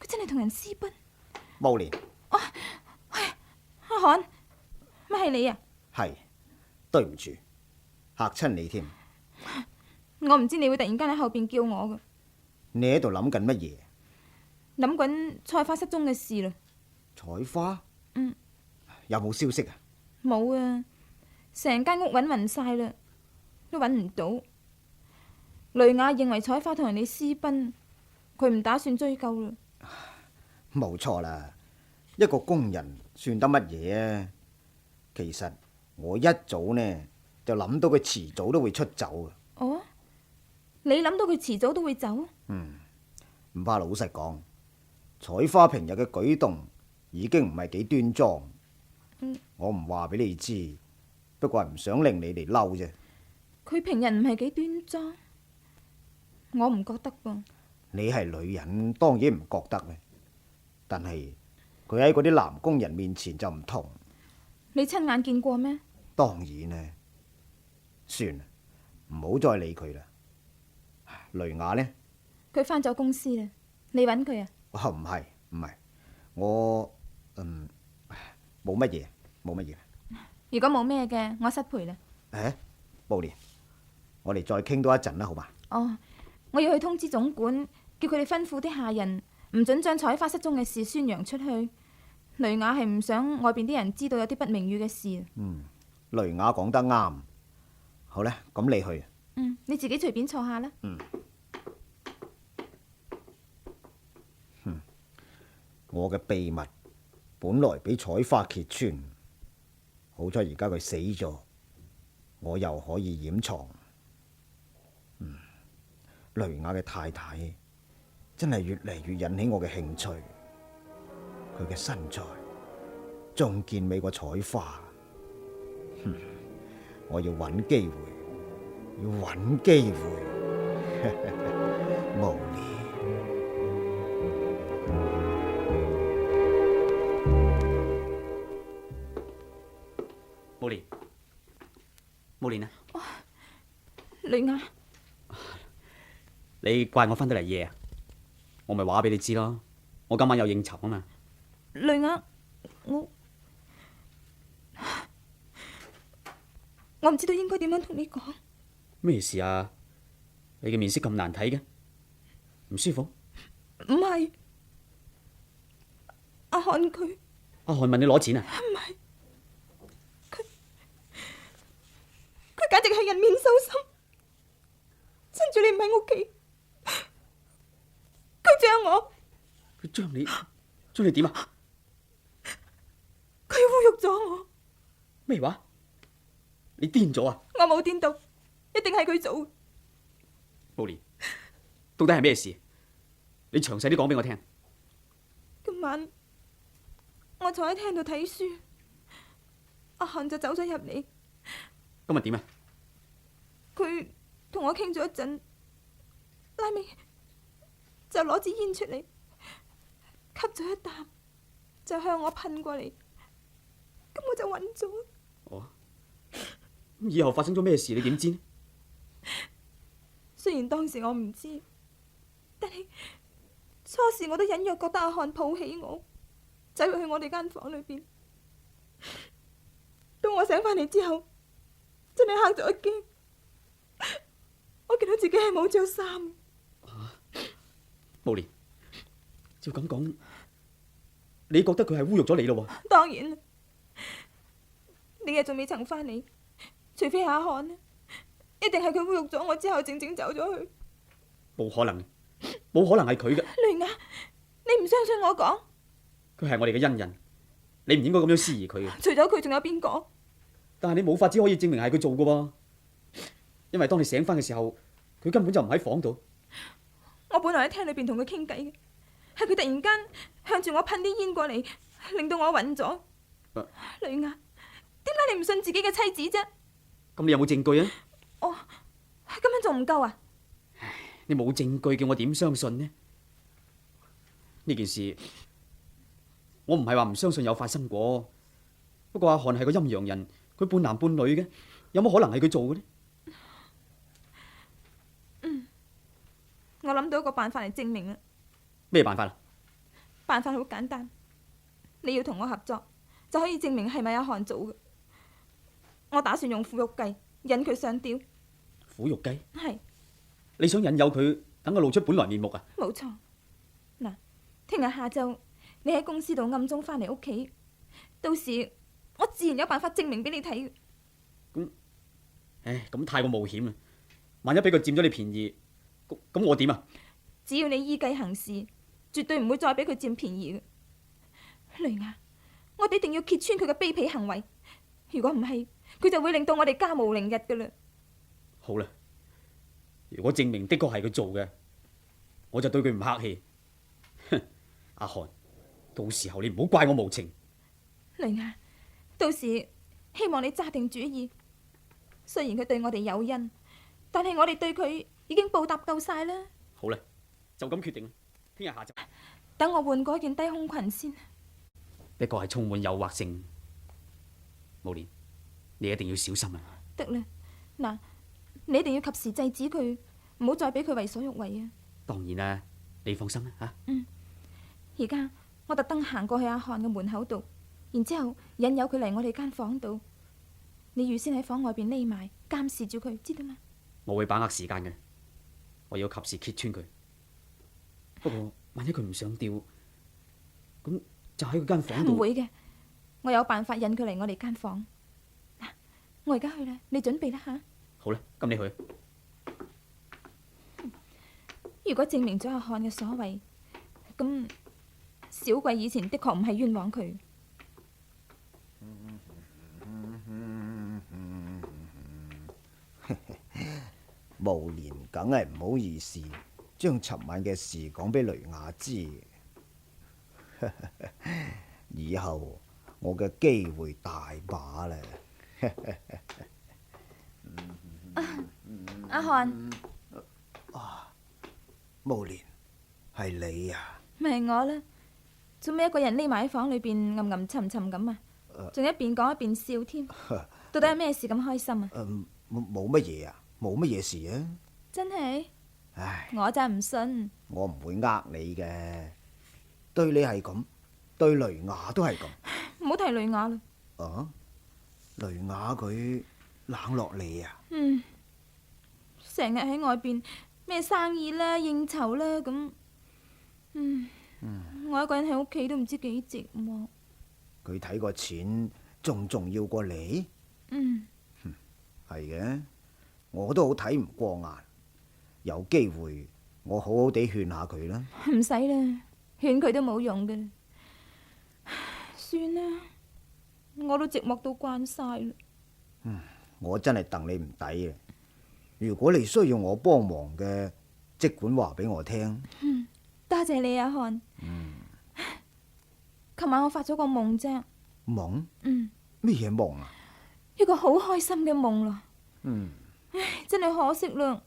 佢真係同人私奔？毛蓮，阿韓，乜係你啊？係，對唔住，嚇親你添。我唔知你會突然間喺後邊叫我噶。你喺度諗緊乜嘢？諗緊彩花失蹤嘅事啦。彩花？有冇消息啊？冇啊，成間屋揾勻晒啦，都揾唔到。雷亞認為彩花同人哋私奔，佢唔打算追究啦。冇錯啦，一個工人算得乜嘢啊？其實我一早呢就諗到佢遲早都會出走嘅。哦，你諗到佢遲早都會走？唔怕老實講，彩花平日嘅舉動已經唔係幾端莊。我唔話俾你知，不過係唔想令你哋嬲啫。佢平日唔係幾端莊，我唔覺得噃。你係女人，當然唔覺得咧。但係佢喺嗰啲男工人面前就唔同。你親眼見過咩？當然呢，算啦，唔好再理佢啦。雷雅呢？佢返咗公司啦。你揾佢啊？哦，唔係，我冇乜嘢，冇乜嘢。如果冇咩嘅，我失陪啦。誒，寶蓮，我哋再傾多一陣啦，好嘛？哦，我要去通知總管，叫佢哋吩咐啲下人唔准將採花失蹤嘅事宣揚出去。雷雅係唔想外邊啲人知道有啲不名譽嘅事。雷雅講得啱。好啦，咁你去。你自己隨便坐下啦。我嘅秘密本來俾採花揭穿，好彩而家佢死咗，我又可以掩藏。雷雅嘅太太真係越嚟越引起我嘅興趣，佢嘅身材仲健美過採花。我要揾機會，要揾機會，無聊。冇練啊！雷雅，你怪我翻得嚟夜啊？我咪話俾你知咯，我今晚有應酬啊嘛。雷雅，我唔知道應該點樣同你講。咩事啊？你嘅面色咁難睇嘅，唔舒服？唔係，阿漢佢。阿漢問你攞錢啊？唔係。佢簡直係人面獸心，趁住你唔喺屋企，佢將我，佢將你點啊？佢侮辱咗我。咩話？你癲咗啊？我冇癲到，一定係佢做。寶蓮，到底係咩事？你詳細啲講俾我聽。今晚我坐喺廳度睇書，阿漢就走咗入嚟。今日點啊？佢同我傾咗一陣，拉尾就攞支煙出嚟，吸咗一啖，就向我噴過嚟，咁我就暈咗。哦，咁以後發生咗咩事，你點知呢？雖然當時我唔知，但係初時我都隱約覺得阿漢抱起我，走入去我哋間房裏邊。當我醒翻嚟之後，真係嚇咗一驚，我見到自己係冇着衫。寶蓮，照咁講，你覺得佢係侮辱咗你咯？當然啦，你日仲未曾翻嚟，除非係阿漢，一定係佢侮辱咗我之後，靜靜走咗去。冇可能，冇可能係佢嘅。雷雅，你唔相信我講？佢係我哋嘅恩人，你唔應該咁樣思疑佢嘅。除咗佢，仲有邊個？但係你冇法子可以證明係佢做嘅喎，因為當你醒翻嘅時候，佢根本就唔喺房度。我本來喺廳裏邊同佢傾偈嘅，係佢突然間向住我噴啲煙過嚟，令到我暈咗。雷雅，點解你唔信自己嘅妻子啫？咁你有冇證據啊？哦，根本仲唔夠啊！你冇證據，叫我點相信呢？呢件事我唔係話唔相信有發生過，不過阿漢係個陰陽人，佢半男半女嘅，有冇可能係佢做嘅呢？我諗到一個辦法嚟證明啦。咩辦法啊？辦法好簡單，你要同我合作，就可以證明係咪阿漢做嘅。我打算用苦肉計引佢上吊。苦肉計？係。你想引誘佢，等佢露出本來面目啊？冇錯。嗱，聽日下晝你喺公司度暗中翻嚟屋企，到時我自然有辦法證明俾你睇嘅。咁太過冒險啦！萬一俾佢佔咗你便宜，咁我點啊？只要你依計行事，絕對唔會再俾佢佔便宜嘅。雷雅，我哋一定要揭穿佢嘅卑鄙行為，如果唔係，佢就會令到我哋家無寧日㗎啦。好啦，如果證明的確係佢做嘅，我就對佢唔客氣。哼，阿漢，到時候你唔好怪我無情。雷雅，到時希望你揸定主意。雖然佢對我哋有恩，但係我哋對佢已經報答夠晒啦。好啦，就咁決定啦。聽日下晝，等我換過件低胸裙先。的確係充滿誘惑性，慕蓮，你一定要小心啊！得啦，嗱，你一定要及時制止佢，唔好再俾佢為所欲為啊！當然啦，你放心啦吓。而家我特登行過去阿漢嘅門口度，然之後引誘佢嚟我哋間房度。你預先喺房外邊匿埋監視住佢，知道嗎？我會把握時間嘅，我要及時揭穿佢。不過萬一佢唔上吊，咁就喺佢間房度。唔會嘅，我有辦法引佢嚟我哋間房。嗱，我而家去啦，你準備啦吓。好啦，咁你去。如果證明咗阿漢嘅所為，咁小貴以前的確唔係冤枉佢。慕蓮梗係唔好意思，將尋晚嘅事講俾雷雅知。以後我嘅機會大把啦。阿漢，慕蓮，係你啊？咪係我啦，做咩一個人匿埋喺房裏邊吟吟沉沉咁啊？仲一邊講一邊笑添，到底係咩事咁開心啊？冇乜嘢啊，冇乜嘢事啊。真係？唉，我就唔信。我唔會呃你嘅，對你係咁，對雷雅都係咁。唔好提雷雅啦。啊，雷雅佢冷落你啊？成日喺外邊咩生意啦、應酬啦咁。我一個人喺屋企都唔知幾寂寞。佢睇個錢仲重要過你？係嘅，我都好睇唔過眼。有機會我好好地勸下佢啦。唔使啦，勸佢都冇用嘅啦。算啦，我都寂寞到慣晒啦。我真係戥你唔抵啊！如果你需要我幫忙嘅，即管話俾我聽。多謝你阿漢。琴晚我發咗個夢啫。夢？咩嘢夢啊？一個好開心嘅夢咯。真係可惜啦。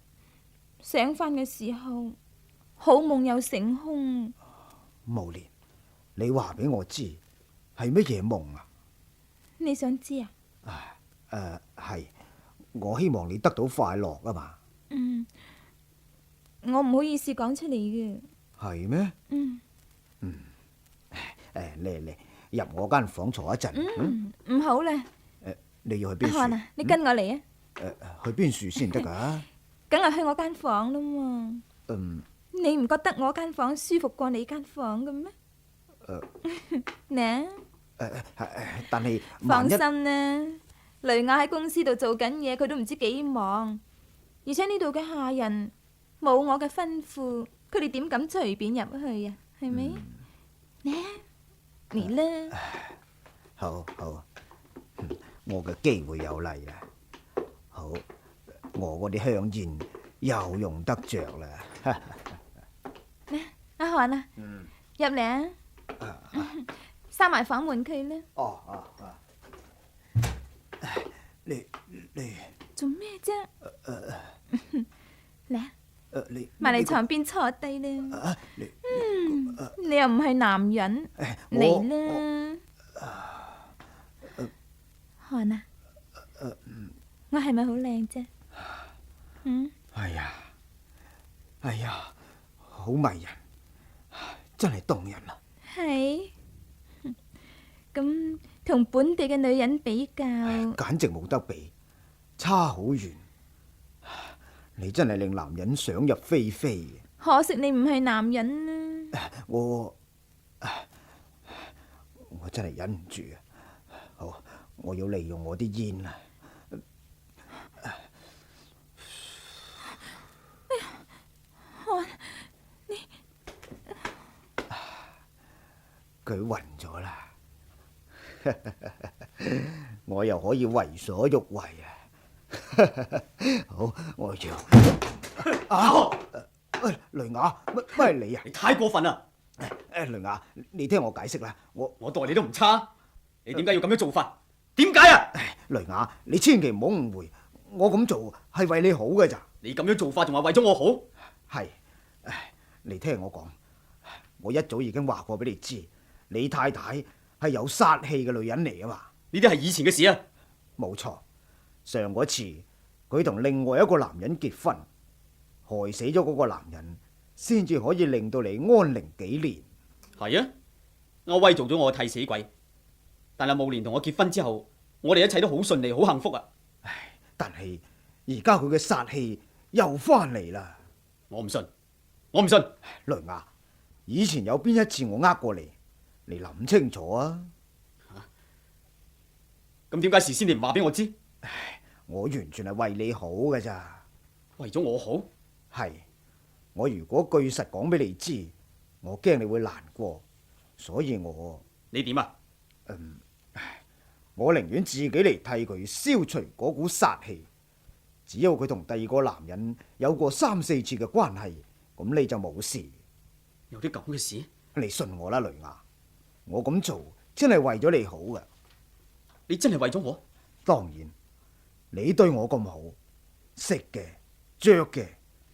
醒翻嘅時候，好夢又成空。慕蓮，你話俾我知係乜嘢夢啊？你想知啊？係，我希望你得到快樂啊嘛。我唔好意思講出嚟嘅。係咩？嚟入我間房坐一陣。唔好啦。你要去邊處？阿漢啊，你跟我嚟啊。去邊處先得噶？梗係去我間房啦嘛。你唔覺得我間房舒服過你間房嘅咩？呢？但係放心啦，雷雅喺公司度做緊嘢，佢都唔知幾忙。而且呢度嘅下人冇我嘅吩咐，佢哋點敢隨便入去啊？係咪？呢？嚟啦！好，我嘅機會有嚟啦。好，我嗰啲香煙又用得着啦。阿漢啊，入嚟啊！閂埋房門佢啦。你做咩啫？嚟啊！你埋嚟床邊坐低啦。你又唔係男人，嚟啦！漢啊，我係咪好靚啫？哎呀，好迷人，真係動人啊！係，咁同本地嘅女人比較，簡直冇得比，差好遠。你真係令男人想入非非。可惜你唔係男人啊！我真係忍唔住啊！好，我要利用我啲煙啊！漢，佢暈咗啦，我又可以為所欲為啊！好，我要雷雅，乜係你啊？你太過分啦！雷雅，你聽我解釋啦，我待你都唔差，你點解要咁樣做法？點解啊？雷雅，你千祈唔好誤會，我咁做係為你好嘅咋。你咁樣做法仲話為咗我好？係，你聽我講，我一早已經話過俾你知，你太太係有殺氣嘅女人嚟啊嘛。呢啲係以前嘅事啊。冇錯，上嗰次佢同另外一個男人結婚，害死咗嗰個男人，先至可以令到你安寧幾年。係啊，阿威做咗我嘅替死鬼，但係慕蓮同我結婚之後，我哋一切都好順利，好幸福啊。唉，但係而家佢嘅殺氣又翻嚟啦。我唔信，我唔信。雷亞，以前有邊一次我呃過你？你諗清楚啊！咁點解事先你唔話俾我知？我完全係為你好嘅咋。為咗我好？係，我如果據實講俾你知，我驚你會難過，所以你點啊？我寧願自己嚟替佢消除嗰股殺氣。只要佢同第二個男人有過3、4次嘅關係，咁你就冇事。有啲咁嘅事？你信我啦，雷亞，我咁做真係為咗你好噶。你真係為咗我？當然，你對我咁好，食嘅、着嘅、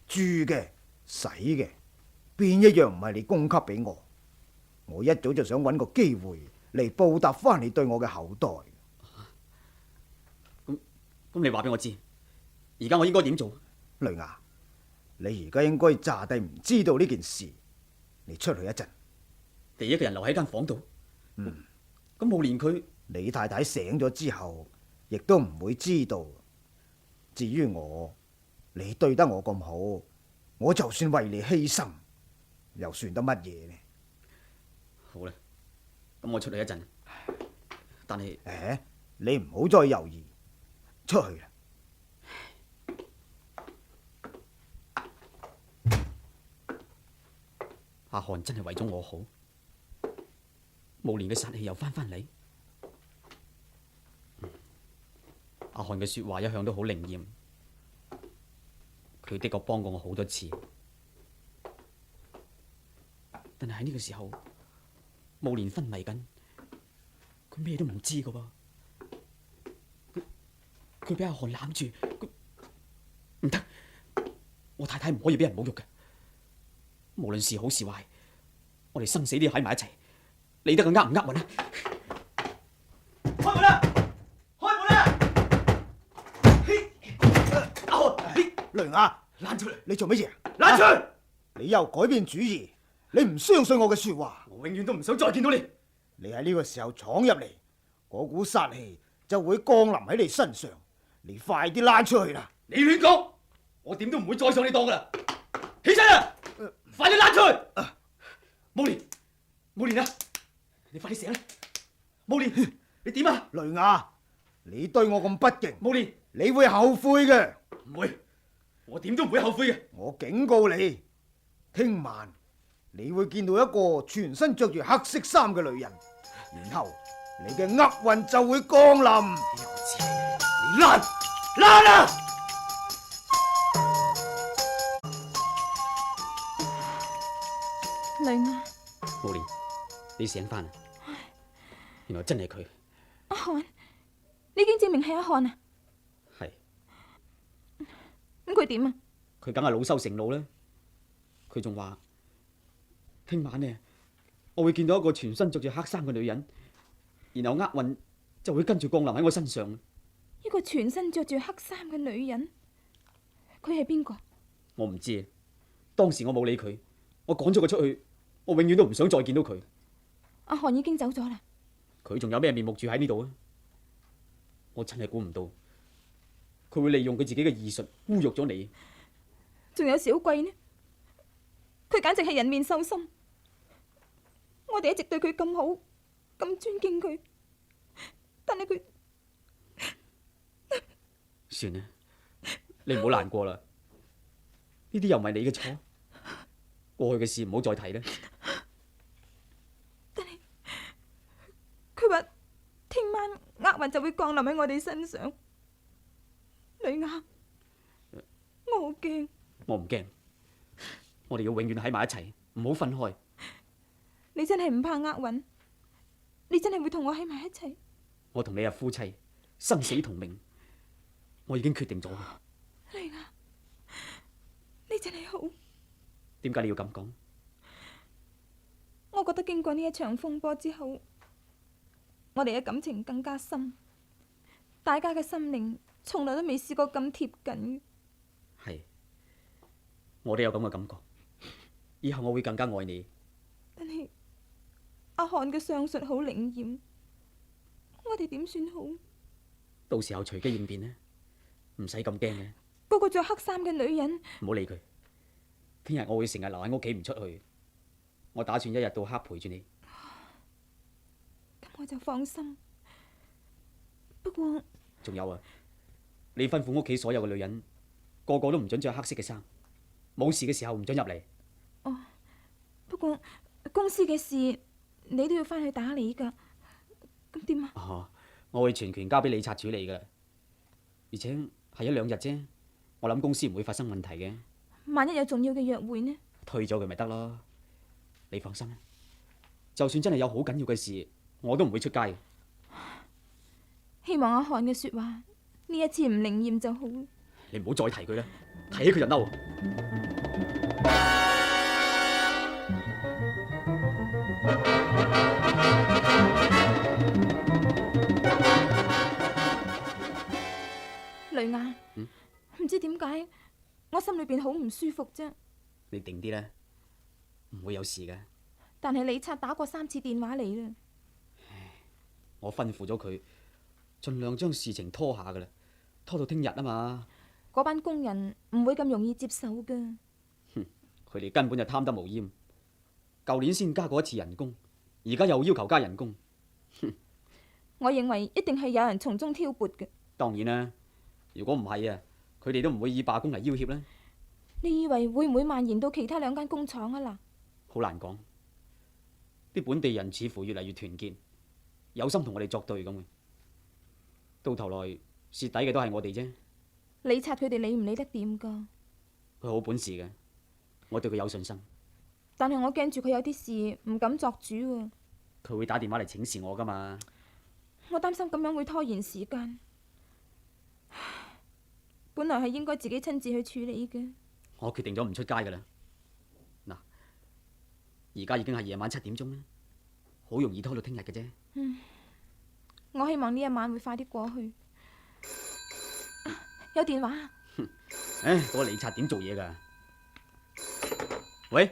住嘅、洗嘅，邊一樣唔係你供給俾我？我一早就想揾個機會嚟報答翻你對我嘅厚待。咁你話俾我知，而家我應該點做？雷亞，你而家應該詐諦唔知道呢件事。你出去一陣，你一個人留喺間房度。咁慕蓮佢，你太太醒咗之後，亦都唔會知道。至於我，你對得我咁好，我就算為你犧牲，又算得乜嘢呢？好啦，咁我出去一陣。但係，你唔好再猶豫，出去啦。阿漢真係為咗我好，慕蓮嘅殺氣又翻嚟。阿漢嘅說話一向都好靈驗，佢的確幫過我好多次，但係喺呢個時候，慕蓮昏迷緊，佢咩都唔知噶噃，佢俾阿漢攬住，唔得，我太太唔可以俾人侮辱嘅。無論是好是壞，我哋生死都要喺埋一齊，理得佢呃唔呃運啊！開門啦！開門啦！阿漢，雷亞，攔出嚟！你做乜嘢？攔出嚟！你又改變主意？你唔相信我嘅說話？我永遠都唔想再見到你。你喺呢個時候闖入嚟，嗰股殺氣就會降臨喺你身上。你快啲拉出去啦！你亂講，我點都唔會再上你當噶啦！起身啦！快啲拉出去！慕蓮，慕蓮啊！你快啲醒啦！慕蓮，你點啊？雷亞，你對我咁不敬，慕蓮，你會後悔嘅。唔會，我點都唔會後悔嘅。我警告你，聽晚你會見到一個全身着住黑色衫嘅女人，然後你嘅厄運就會降臨。你爛啊！雷亞，慕蓮，你醒翻啦！原來真係佢。阿漢，你已經證明係阿漢啊？係。咁佢點啊？佢梗係惱羞成怒啦！佢仲話聽晚呢，我會見到一個全身着住黑衫嘅女人，然後厄運就會跟住降臨喺我身上。一個全身着住黑衫嘅女人，佢係邊個？我唔知啊！當時我冇理佢，我趕咗佢出去，我永遠都唔想再見到佢。阿漢已經走咗啦。佢仲有咩面目住喺呢度啊？我真係估唔到，佢會利用佢自己嘅義術侮辱咗你。仲有小貴呢？佢簡直係人面獸心。我哋一直對佢咁好，咁尊敬佢，但係佢算啦，你唔好難過啦。呢啲又唔係你嘅錯，過去嘅事唔好再提啦。但係佢話聽晚厄運就會降臨喺我哋身上。女亞，我好驚。我唔驚，我哋要永遠喺埋一齊，唔好分開。你真係唔怕厄運？你真係會同我喺埋一齊？我同你係夫妻，生死同命，我已經決定咗。女亞，你真係好。點解你要咁講？我覺得經過呢一場風波之後，我哋嘅感情更加深，大家嘅心靈從來都未試過咁貼緊。係，我都有咁嘅感覺。以後我會更加愛你。但係阿漢嘅相術好靈驗，我哋點算好？到時候隨機應變呢，唔使咁驚嘅。嗰個着黑衫嘅女人，唔好理佢。聽日我會成日留喺屋企唔出去，我打算一日到黑陪住你。咁我就放心。不過仲有啊，你吩咐屋企所有嘅女人，個個都唔准着黑色嘅衫，冇事嘅時候唔准入嚟。哦，不過公司嘅事你都要翻去打理噶，咁點啊？哦，我會全權交俾李察處理噶，而且係一兩日啫，我諗公司唔會發生問題嘅。萬一有重要嘅約會呢？推咗佢咪得咯，你放心啦。就算真係有好緊要嘅事，我都唔會出街。希望阿漢嘅說話呢一次唔靈驗就好。你唔好再提佢啦，提起佢就嬲。雷亞，唔知點解我心裏邊好唔舒服啫。你定啲啦，唔會有事嘅。但係李察打過3次電話嚟啦。我吩咐咗佢，盡量將事情拖下噶啦，拖到聽日啊嘛。嗰班工人唔會咁容易接受噶。佢哋根本就貪得無厭，舊年先加過1次人工，而家又要求加人工。我認為一定係有人從中挑撥嘅。當然啦，如果唔係啊，佢哋都唔會以罷工嚟要挾啦。你以為會唔會蔓延到其他2間工廠啊？嗱，好難講。啲本地人似乎越嚟越團結，有心同我哋作對咁嘅。到頭來蝕底嘅都係我哋啫。李察佢哋理唔理得掂噶？佢好本事嘅，我對佢有信心。但係我驚住佢有啲事唔敢作主喎。佢會打電話嚟請示我噶嘛？我擔心咁樣會拖延時間。本來係應該自己親自去處理嘅。我決定咗唔出街噶啦。嗱，而家已經係夜晚7點鐘啦，好容易拖到聽日嘅啫。我希望呢一晚會快啲過去。有電話啊！嗰個李察點做嘢噶？喂，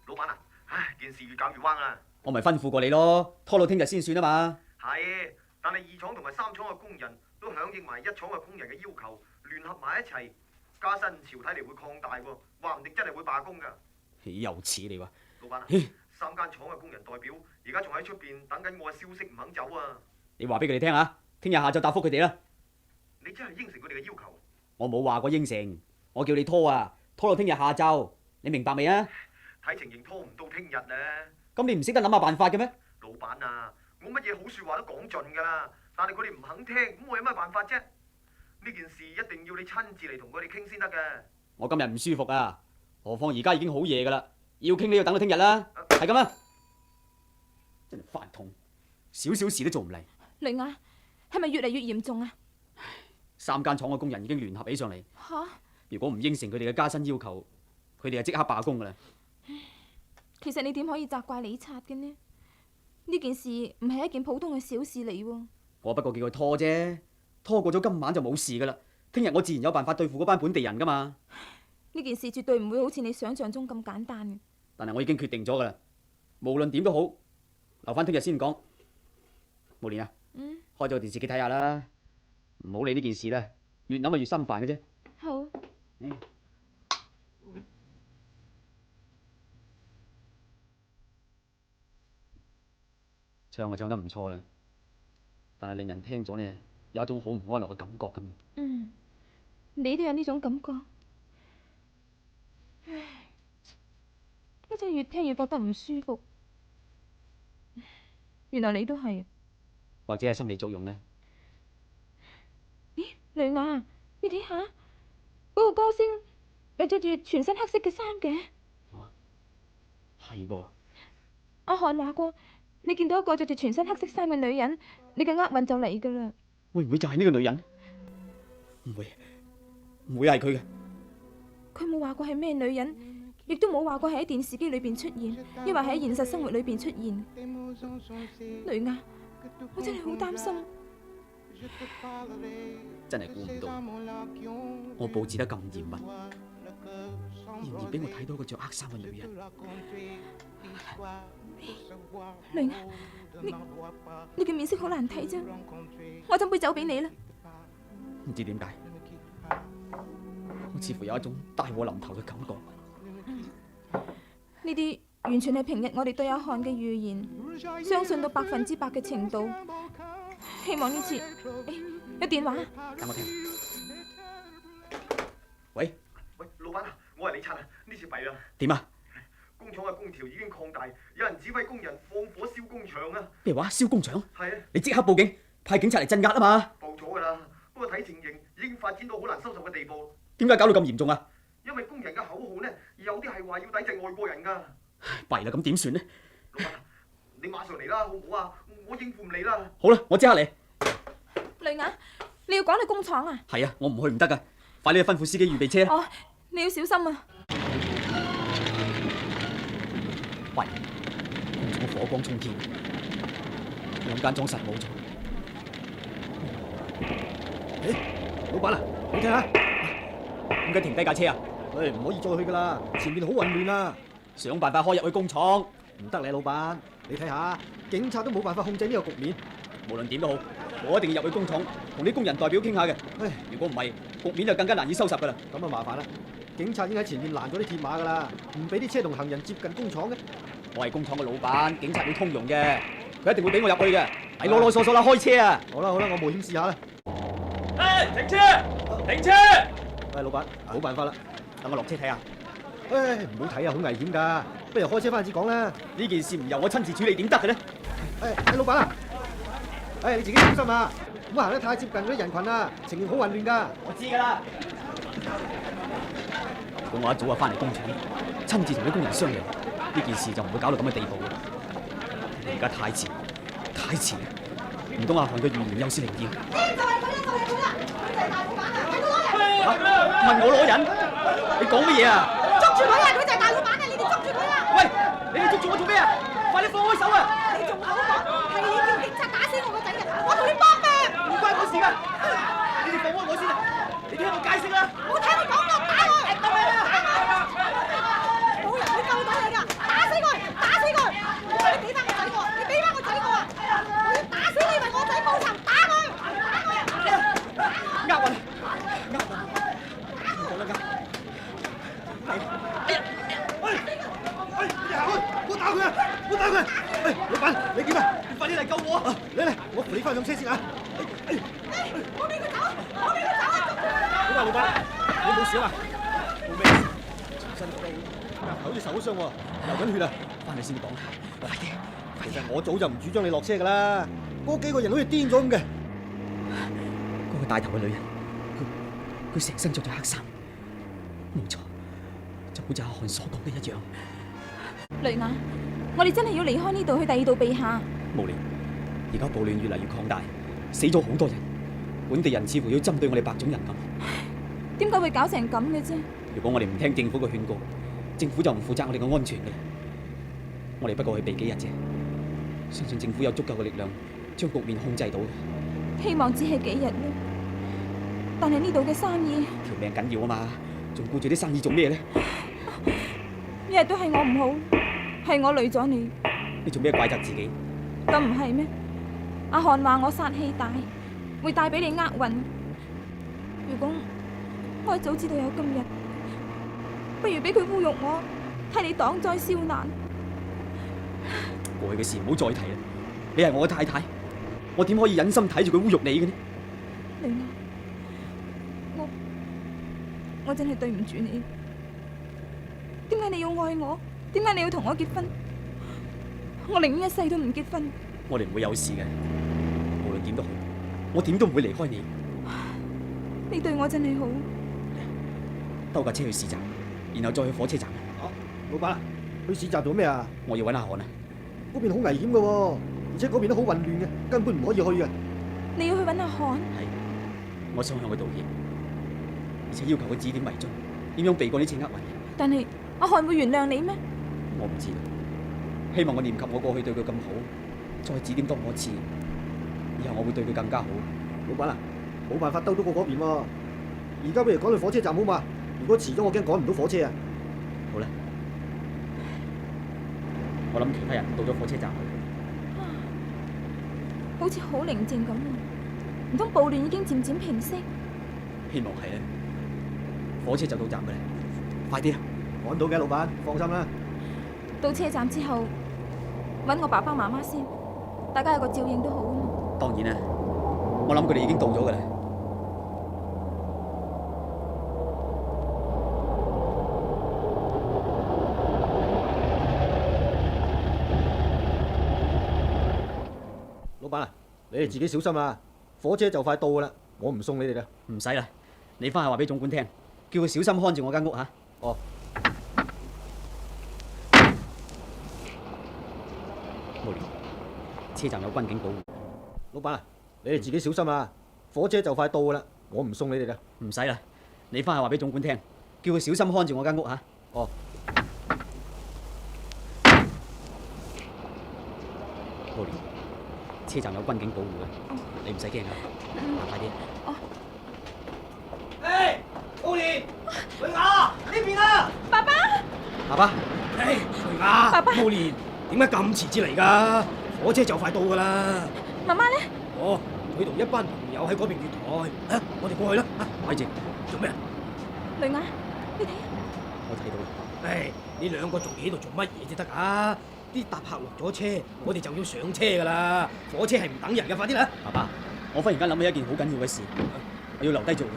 老闆啊！唉，件事越搞越彎啊！我咪吩咐過你咯，拖到聽日先算啊嘛。係，但係2廠同埋3廠嘅工人都響應埋1廠嘅工人嘅要求，聯合埋一齊，加薪潮睇嚟會擴大喎，話唔定真係會罷工噶。又似你話，老闆啊，3間廠嘅工人代表而家仲喺出邊等緊我嘅消息，唔肯走啊！你話俾佢哋聽啊，聽日下晝答覆佢哋啦。你真係應承佢哋嘅要求？我冇話過應承，我叫你拖啊，拖到聽日下晝，你明白未啊？睇情形拖唔到聽日啊！咁你唔識得諗下辦法嘅咩？老闆啊，我乜嘢好說話都講盡噶啦，但係佢哋唔肯聽，咁我有咩辦法啫？呢件事一定要你親自嚟同佢哋傾先得嘅。我今日唔舒服啊，何況而家已經好夜噶啦，要傾你要等到聽日啦，係咁啦。真係煩痛，少少事都做唔嚟。雷亞，係咪越嚟越嚴重啊？3間廠嘅工人已經聯合起上嚟。吓！如果唔應承佢哋嘅加薪要求，佢哋就即刻罷工噶啦。其實你點可以責怪李察嘅呢？呢件事唔係一件普通嘅小事嚟喎。我不過叫佢拖啫，拖過咗今晚就冇事噶啦。聽日我自然有辦法對付嗰班本地人噶嘛。呢件事絕對唔會好似你想象中咁簡單嘅。但係我已經決定咗噶啦，無論點都好，留翻聽日先講。慕蓮啊，開咗個電視機睇下啦，唔好理呢件事啦，越諗就越心煩嘅啫。好。唱就唱得唔錯啦，但係令人聽咗呢，有一種好唔安樂嘅感覺咁。你都有呢種感覺？唉，我真係越聽越覺得唔舒服。原來你都係。或者係心理作用呢？咦，雷亞，你睇下嗰個歌星，咪着住全身黑色嘅衫嘅。係噃。阿漢話過，你見到一個着住全身黑色衫嘅女人，你嘅厄運就嚟噶啦。會唔會就係呢個女人？唔會，唔會係佢嘅。佢冇話過係咩女人，亦都冇話過係喺電視機裏邊出現，抑或係喺現實生活裏邊出現。雷亞，我真係好擔心。真係估唔到，我佈置得咁嚴密，然而俾我睇到個着黑衫嘅女人。雷啊，你嘅面色好難睇啫，我斟杯酒俾你啦。唔知點解，我似乎有一種大禍臨頭嘅感覺。呢啲完全係平日我哋對阿漢嘅預言，相信到100%嘅程度。希望呢次，有電話。等我聽。喂，老闆啊，我係李察啊，呢次弊啦。點啊？工廠嘅空調已經擴大，有人指揮工人放火燒工廠啊！咩話？燒工廠？係啊！你即刻報警，派警察嚟鎮壓啊嘛！報咗噶啦，不過睇情形已經發展到好難收拾嘅地步。點解搞到咁嚴重啊？因為工人嘅口號呢，有啲係話要抵制外國人噶。弊啦，咁點算呢？老闆，你馬上嚟啦，好唔好啊？我應付唔嚟啦。好啦，我即刻嚟。雷雅，你要趕去工廠啊？係啊，我唔去唔得噶，快啲去吩咐司機預備車啦。哦，你要小心啊！喂，工廠火光衝天，2間廠實冇咗。老闆啊，你睇下，點解停低架車啊？唔可以再去噶啦，前面好混亂啊！想辦法開入去工廠。唔得你老闆，你睇下，警察都冇辦法控制呢個局面。無論點都好，我一定要入去工廠同啲工人代表傾下嘅。如果唔係，局面就更加難以收拾噶啦。咁啊麻煩啦，警察已經喺前面攔咗啲鐵馬噶啦，唔俾啲車同行人接近工廠嘅。我係工廠嘅老闆，警察會通融嘅，佢一定會俾我入去嘅。係囉囉嗦嗦啦，開車啊！好啦，我冒險試下啦。停車！停車！喂，老闆，冇辦法啦，等我落車睇下。唔好睇啊，好危險㗎，不如開車翻至講啦。呢件事唔由我親自處理點得嘅呢？老闆啊，你自己小心啊，唔好行得太接近嗰啲人群啊，情形好混亂㗎。我知㗎啦。如果我一早就翻嚟工廠，親自同啲工人商量，呢件事就唔會搞到咁嘅地步啦。而家太遲，太遲，唔通阿漢嘅預言有先靈驗？就係佢啦，就係佢啦，佢就係大老闆啊！係佢攞人！問我攞人？你講乜嘢啊？捉住佢啊！佢就係大老闆啊！你哋捉住佢啦！喂，你哋捉住我做咩啊？快啲放開手啊！你仲口講係你叫警察打死我個仔嘅，我同你搏命！唔關我事㗎，你哋放開我先啊！你聽我解釋啦！我聽你講咯，打我！冇人會救到你㗎，打死佢！打死佢！你俾翻個仔我，你俾翻個仔我啊！我要打死你為我仔報仇，打佢！呃我，我講得啱。我打佢啊！我打佢！老闆，你點啊？快啲嚟救我啊！嚟，我扶你翻上車先啊！我俾佢走，我俾佢走啊！好啊，老闆，你冇事啊嘛？冇咩事，全身都好似受咗傷喎，流緊血啊！翻嚟先講，快啲！其實我早就唔主張你落車噶啦，嗰幾個人好似癲咗咁嘅。嗰個帶頭嘅女人，佢成身着咗黑衫，冇錯，就好似阿漢所講嘅一樣。雷雅，我哋真係要離開呢度去第二度避下。無理，而家暴亂越嚟越擴大，死咗好多人，本地人似乎要針對我哋白種人咁。點解會搞成咁嘅啫？如果我哋唔聽政府嘅勸告，政府就唔負責我哋嘅安全嘅。我哋不過去避幾日啫，相信政府有足夠嘅力量將局面控制到嘅。希望只係幾日啦，但係呢度嘅生意，條命緊要啊嘛，仲顧住啲生意做咩呢？一日都係我唔好，係我累咗你。你做咩怪責自己？咁唔係咩？阿漢話我殺氣大，會帶俾你厄運。如果我一早知道有今日，不如俾佢侮辱我，替你擋災消難。過去嘅事唔好再提啦。你係我嘅太太，我點可以忍心睇住佢侮辱你嘅呢？玲啊，我真係對唔住你。點解你要愛我？點解你要同我結婚？我寧願一世都唔結婚。我哋唔會有事嘅，無論點都好，我點都唔會離開你。你對我真係好。兜架車去市集，然後再去火車站。老闆，去市集做咩啊？我要揾阿漢啊！嗰邊好危險噶，而且嗰邊都好混亂嘅，根本唔可以去嘅。你要去揾阿漢？係，我想向佢道歉，而且要求佢指點迷津，點樣避過呢次厄運。但係阿漢會原諒你咩？我唔知道，希望我念及我過去對佢咁好，再指點多我一次，以後我會對佢更加好。老闆啊，冇辦法兜到過嗰邊喎。而家不如趕去火車站好嘛？如果遲咗，我驚趕唔到火車啊！好啦，我諗其他人到咗火車站去。好似好寧靜咁啊！唔通暴亂已經漸漸平息？希望係咧。火車就到站嘅啦，快啲啊！趕到嘅，老闆，放心啦。到車站之後，搵我爸爸媽媽先，大家有個照應都好啊嘛。當然啦，我諗佢哋已經到咗嘅啦。老闆啊，你哋自己小心啊！火車就快到噶啦，我唔送你哋啦。唔使啦，你翻去話俾總管聽，叫佢小心看住我間屋吓。哦。無聊，車站有軍警保護。老闆啊，你哋自己小心啊！火車就快到噶啦，我唔送你哋啦。唔使啦，你翻去話俾總管聽，叫佢小心看住我間屋吓。哦。無聊，車站有軍警保護嘅，你唔使驚啊！快啲。高蓮，雷雅呢邊啊！爸爸，爸爸，雷雅，爸爸，高蓮，點解咁遲至嚟㗎？火車就快到㗎啦。媽媽咧？哦，佢同一班朋友喺嗰邊月台。啊，我哋過去啦。咪住，做咩？雷雅，你睇。我睇到啦。唉，你兩個仲企喺度做乜嘢至得㗎？啲搭客落咗車，我哋就要上車㗎啦。火車係唔等人嘅，快啲啦！爸爸，我忽然間諗起一件好緊要嘅事，我要留低做嘅。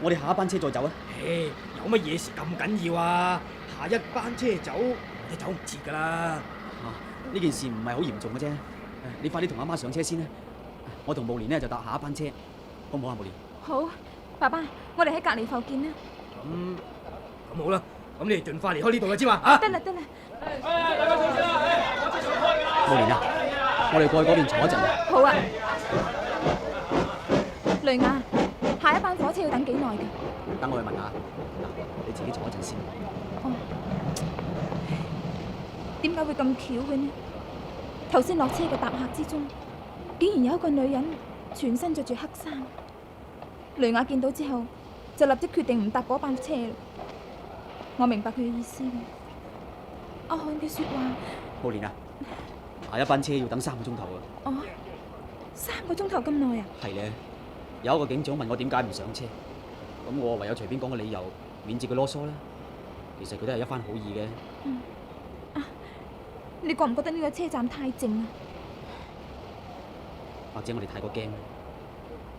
我哋下一班車再走啊！唉，有乜嘢事咁緊要啊？下一班車走，我哋走唔切㗎啦。呢件事唔係好嚴重嘅啫，你快啲同阿媽上車先啦。我同慕蓮呢就搭下一班車，好唔好啊？慕蓮。好，爸爸，我哋喺隔離埠見啦。咁好啦，咁你哋盡快離開呢度啦，知嘛？啊！得啦得啦。慕蓮啊，我哋過去嗰邊坐一陣啊。好啊。雷雅，下一班火車要等幾耐㗎？等我去問下。你自己坐一陣先。哦。點解會咁巧嘅呢？頭先落車嘅搭客之中，竟然有一個女人全身着住黑衫。雷雅見到之後，就立即決定唔搭嗰班車。我明白佢嘅意思。阿漢嘅說話。慕蓮啊，下一班車要等3個鐘頭啊。哦，3個鐘頭咁耐啊？係咧，有一個警長問我點解唔上車，咁我唯有隨便講個理由，免至佢囉嗦啦。其實佢都係一番好意嘅。你覺唔覺得呢個車站太靜啊？或者我哋太過驚，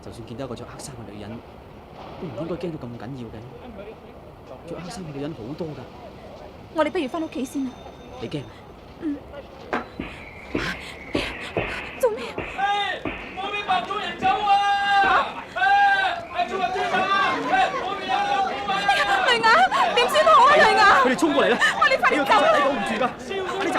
就算見到一個着黑衫嘅女人，都唔應該驚到咁緊要嘅。着黑衫嘅女人好多㗎。我哋不如翻屋企先啦。你驚？做咩？嗰邊白種人走啊！做乜車啊？嗰邊有兩個啊！雷雅，點算好啊？雷雅，佢哋衝過嚟啦！我哋快啲走！你擋唔住㗎，你走！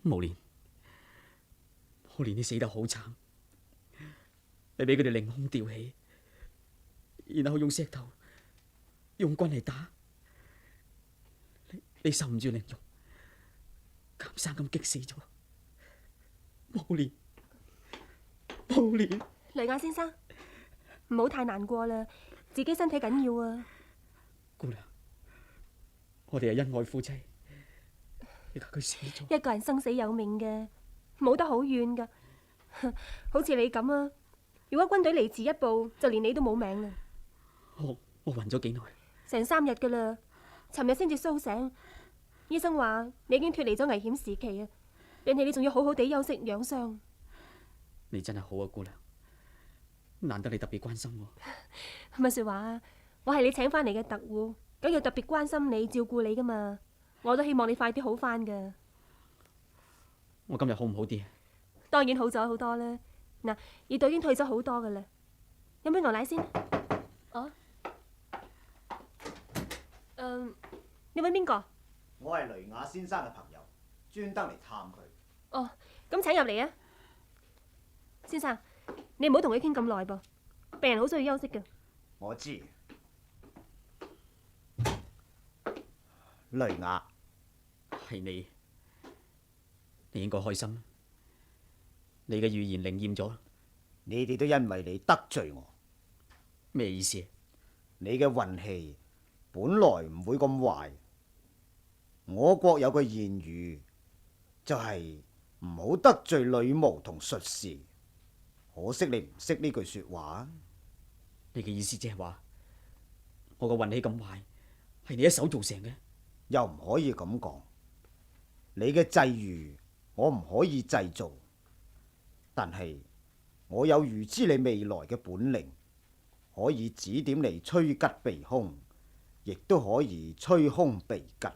慕蓮，你死得好慘，你俾佢哋凌空吊起，然後用石頭、用棍嚟打，你受唔住凌辱，監生咁激死咗。慕蓮，慕蓮，雷雅先生，唔好太難過啦，自己身體緊要啊。姑娘，我哋係恩愛夫妻，而家佢死咗，一個人生死有命嘅。冇得好怨噶，好似你咁啊！如果軍隊嚟遲一步，就連你都冇命啦。我暈咗幾耐？成3日噶啦，尋日先至蘇醒。醫生話你已經脫離咗危險時期啊，並且你仲要好好地休息養傷。你真係好啊，姑娘，難得你特別關心我。乜說話啊？我係你請翻嚟嘅特護，梗要特別關心你、照顧你噶嘛。我都希望你快啲好翻噶。我今日好唔好啲？當然好咗好多啦。嗱，熱度已經退咗好多噶啦。飲杯牛奶先。哦。你揾邊個？我係雷雅先生嘅朋友，專登嚟探佢。哦，咁請入嚟啊，先生，你唔好同佢傾咁耐噃，病人好需要休息噶。我知，雷雅，係你，你應該開心。你嘅預言靈驗咗。你哋都因為你得罪我。咩意思？你嘅運氣本來唔會咁壞。我國有句諺語，就係唔好得罪女巫同術士。可惜你唔識呢句說話。你嘅意思即係話，我個運氣咁壞，係你一手造成嘅？又唔可以咁講。你嘅際遇我唔可以製造，但係我有預知你未來嘅本領，可以指點你趨吉避凶，亦都可以趨凶避吉。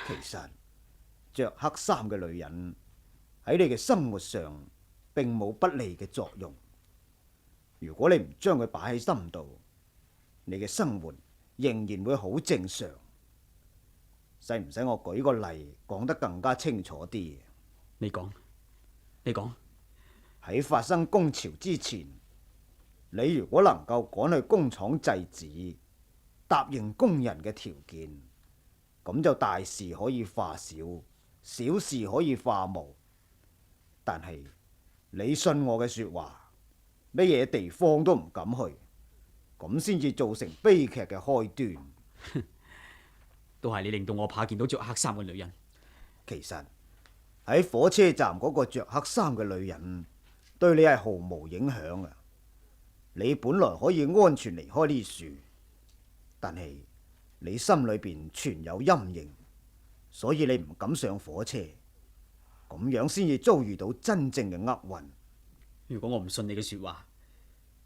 其實着黑衫嘅女人喺你嘅生活上並冇不利嘅作用。如果你唔將佢擺喺心度，你嘅生活仍然會好正常。使唔使我舉個例講得更加清楚啲？你講。喺發生工潮之前，你如果能夠趕去工廠製紙，答應工人嘅條件，咁就大事可以化小，小事可以化無。但係你信我嘅說話，乜嘢地方都唔敢去，咁先至造成悲劇嘅開端。都係你令到我怕見到着黑衫嘅女人。其實喺火車站嗰個着黑衫嘅女人對你係毫無影響啊！你本來可以安全離開呢樹，但係你心裏邊存有陰影，所以你唔敢上火車，咁樣先至遭遇到真正嘅厄運。如果我唔信你嘅說話，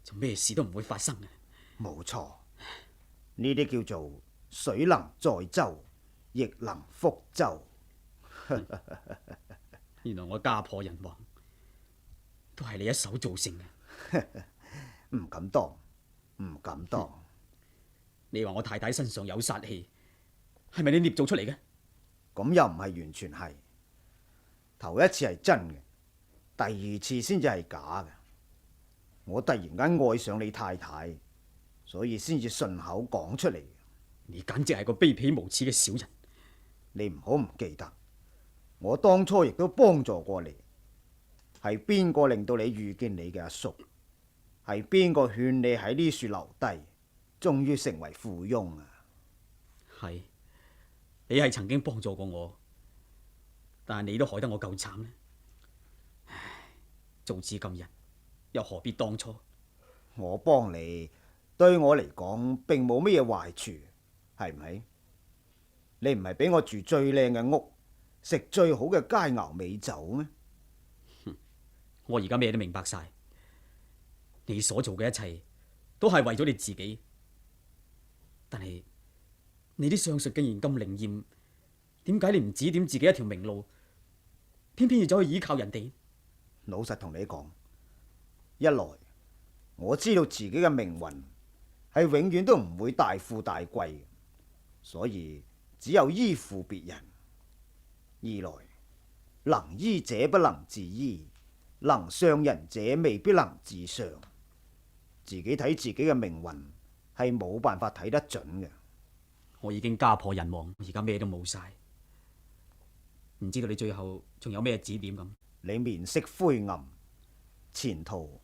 就咩事都唔會發生嘅。冇錯，呢啲叫做水能載舟，亦能覆舟。原來我家破人亡，都係你一手造成嘅。唔敢當，唔敢當。你話我太太身上有殺氣，係咪你捏造出嚟嘅？咁又唔係完全係。頭一次係真嘅，第二次先至係假嘅。我突然間愛上你太太，所以先至順口講出嚟。你簡直係個卑鄙無恥嘅小人。你唔好唔記得，我當初亦都幫助過你。係邊個令到你遇見你嘅阿叔？係邊個勸你喺呢處留低，終於成為富翁啊？係，你係曾經幫助過我，但係你都害得我夠慘呢。唉，早知今日，又何必當初？我幫你，對我嚟講並冇乜嘢壞處，係咪？你唔係俾我住最靚嘅屋，食最好嘅佳肴美酒咩？我而家咩都明白晒，你所做嘅一切都係為咗你自己。但係你啲相術竟然咁靈驗，點解你唔指點自己一條明路，偏偏要走去依靠人哋？老實同你講，一來我知道自己嘅命運係永遠都唔會大富大貴，所以只有依附別人；二來能醫者不能自醫，能上人者未必能自上。自己睇自己嘅命運係冇辦法睇得準嘅。我已經家破人亡，而家咩都冇晒，唔知道你最後仲有咩指點咁？你面色灰暗，前途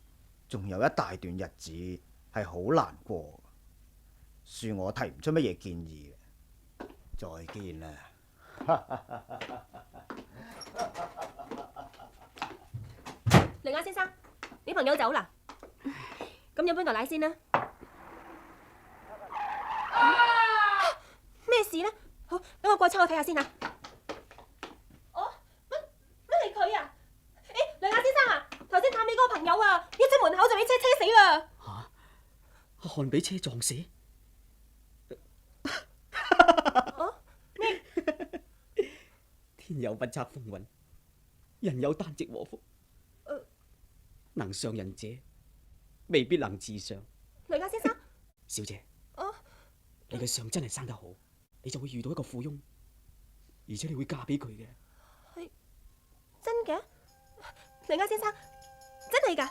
仲有一大段日子係好難過，恕我提唔出乜嘢建議。再見啦！雷亞先生，你朋友走啦，咁飲杯牛奶先啦。咩事呢？好，等我過窗去睇下先啊。哦，乜係佢啊？誒，雷亞先生啊，頭先探你嗰個朋友啊，一出門口就俾車死啦。吓，阿漢俾車撞死？天有不測風雲，人有旦夕禍福。能上人者，未必能自上。雷亞先生，小姐，你嘅相真係生得好，你就會遇到一個富翁，而且你會嫁俾佢嘅。係真嘅？雷亞先生，真係㗎？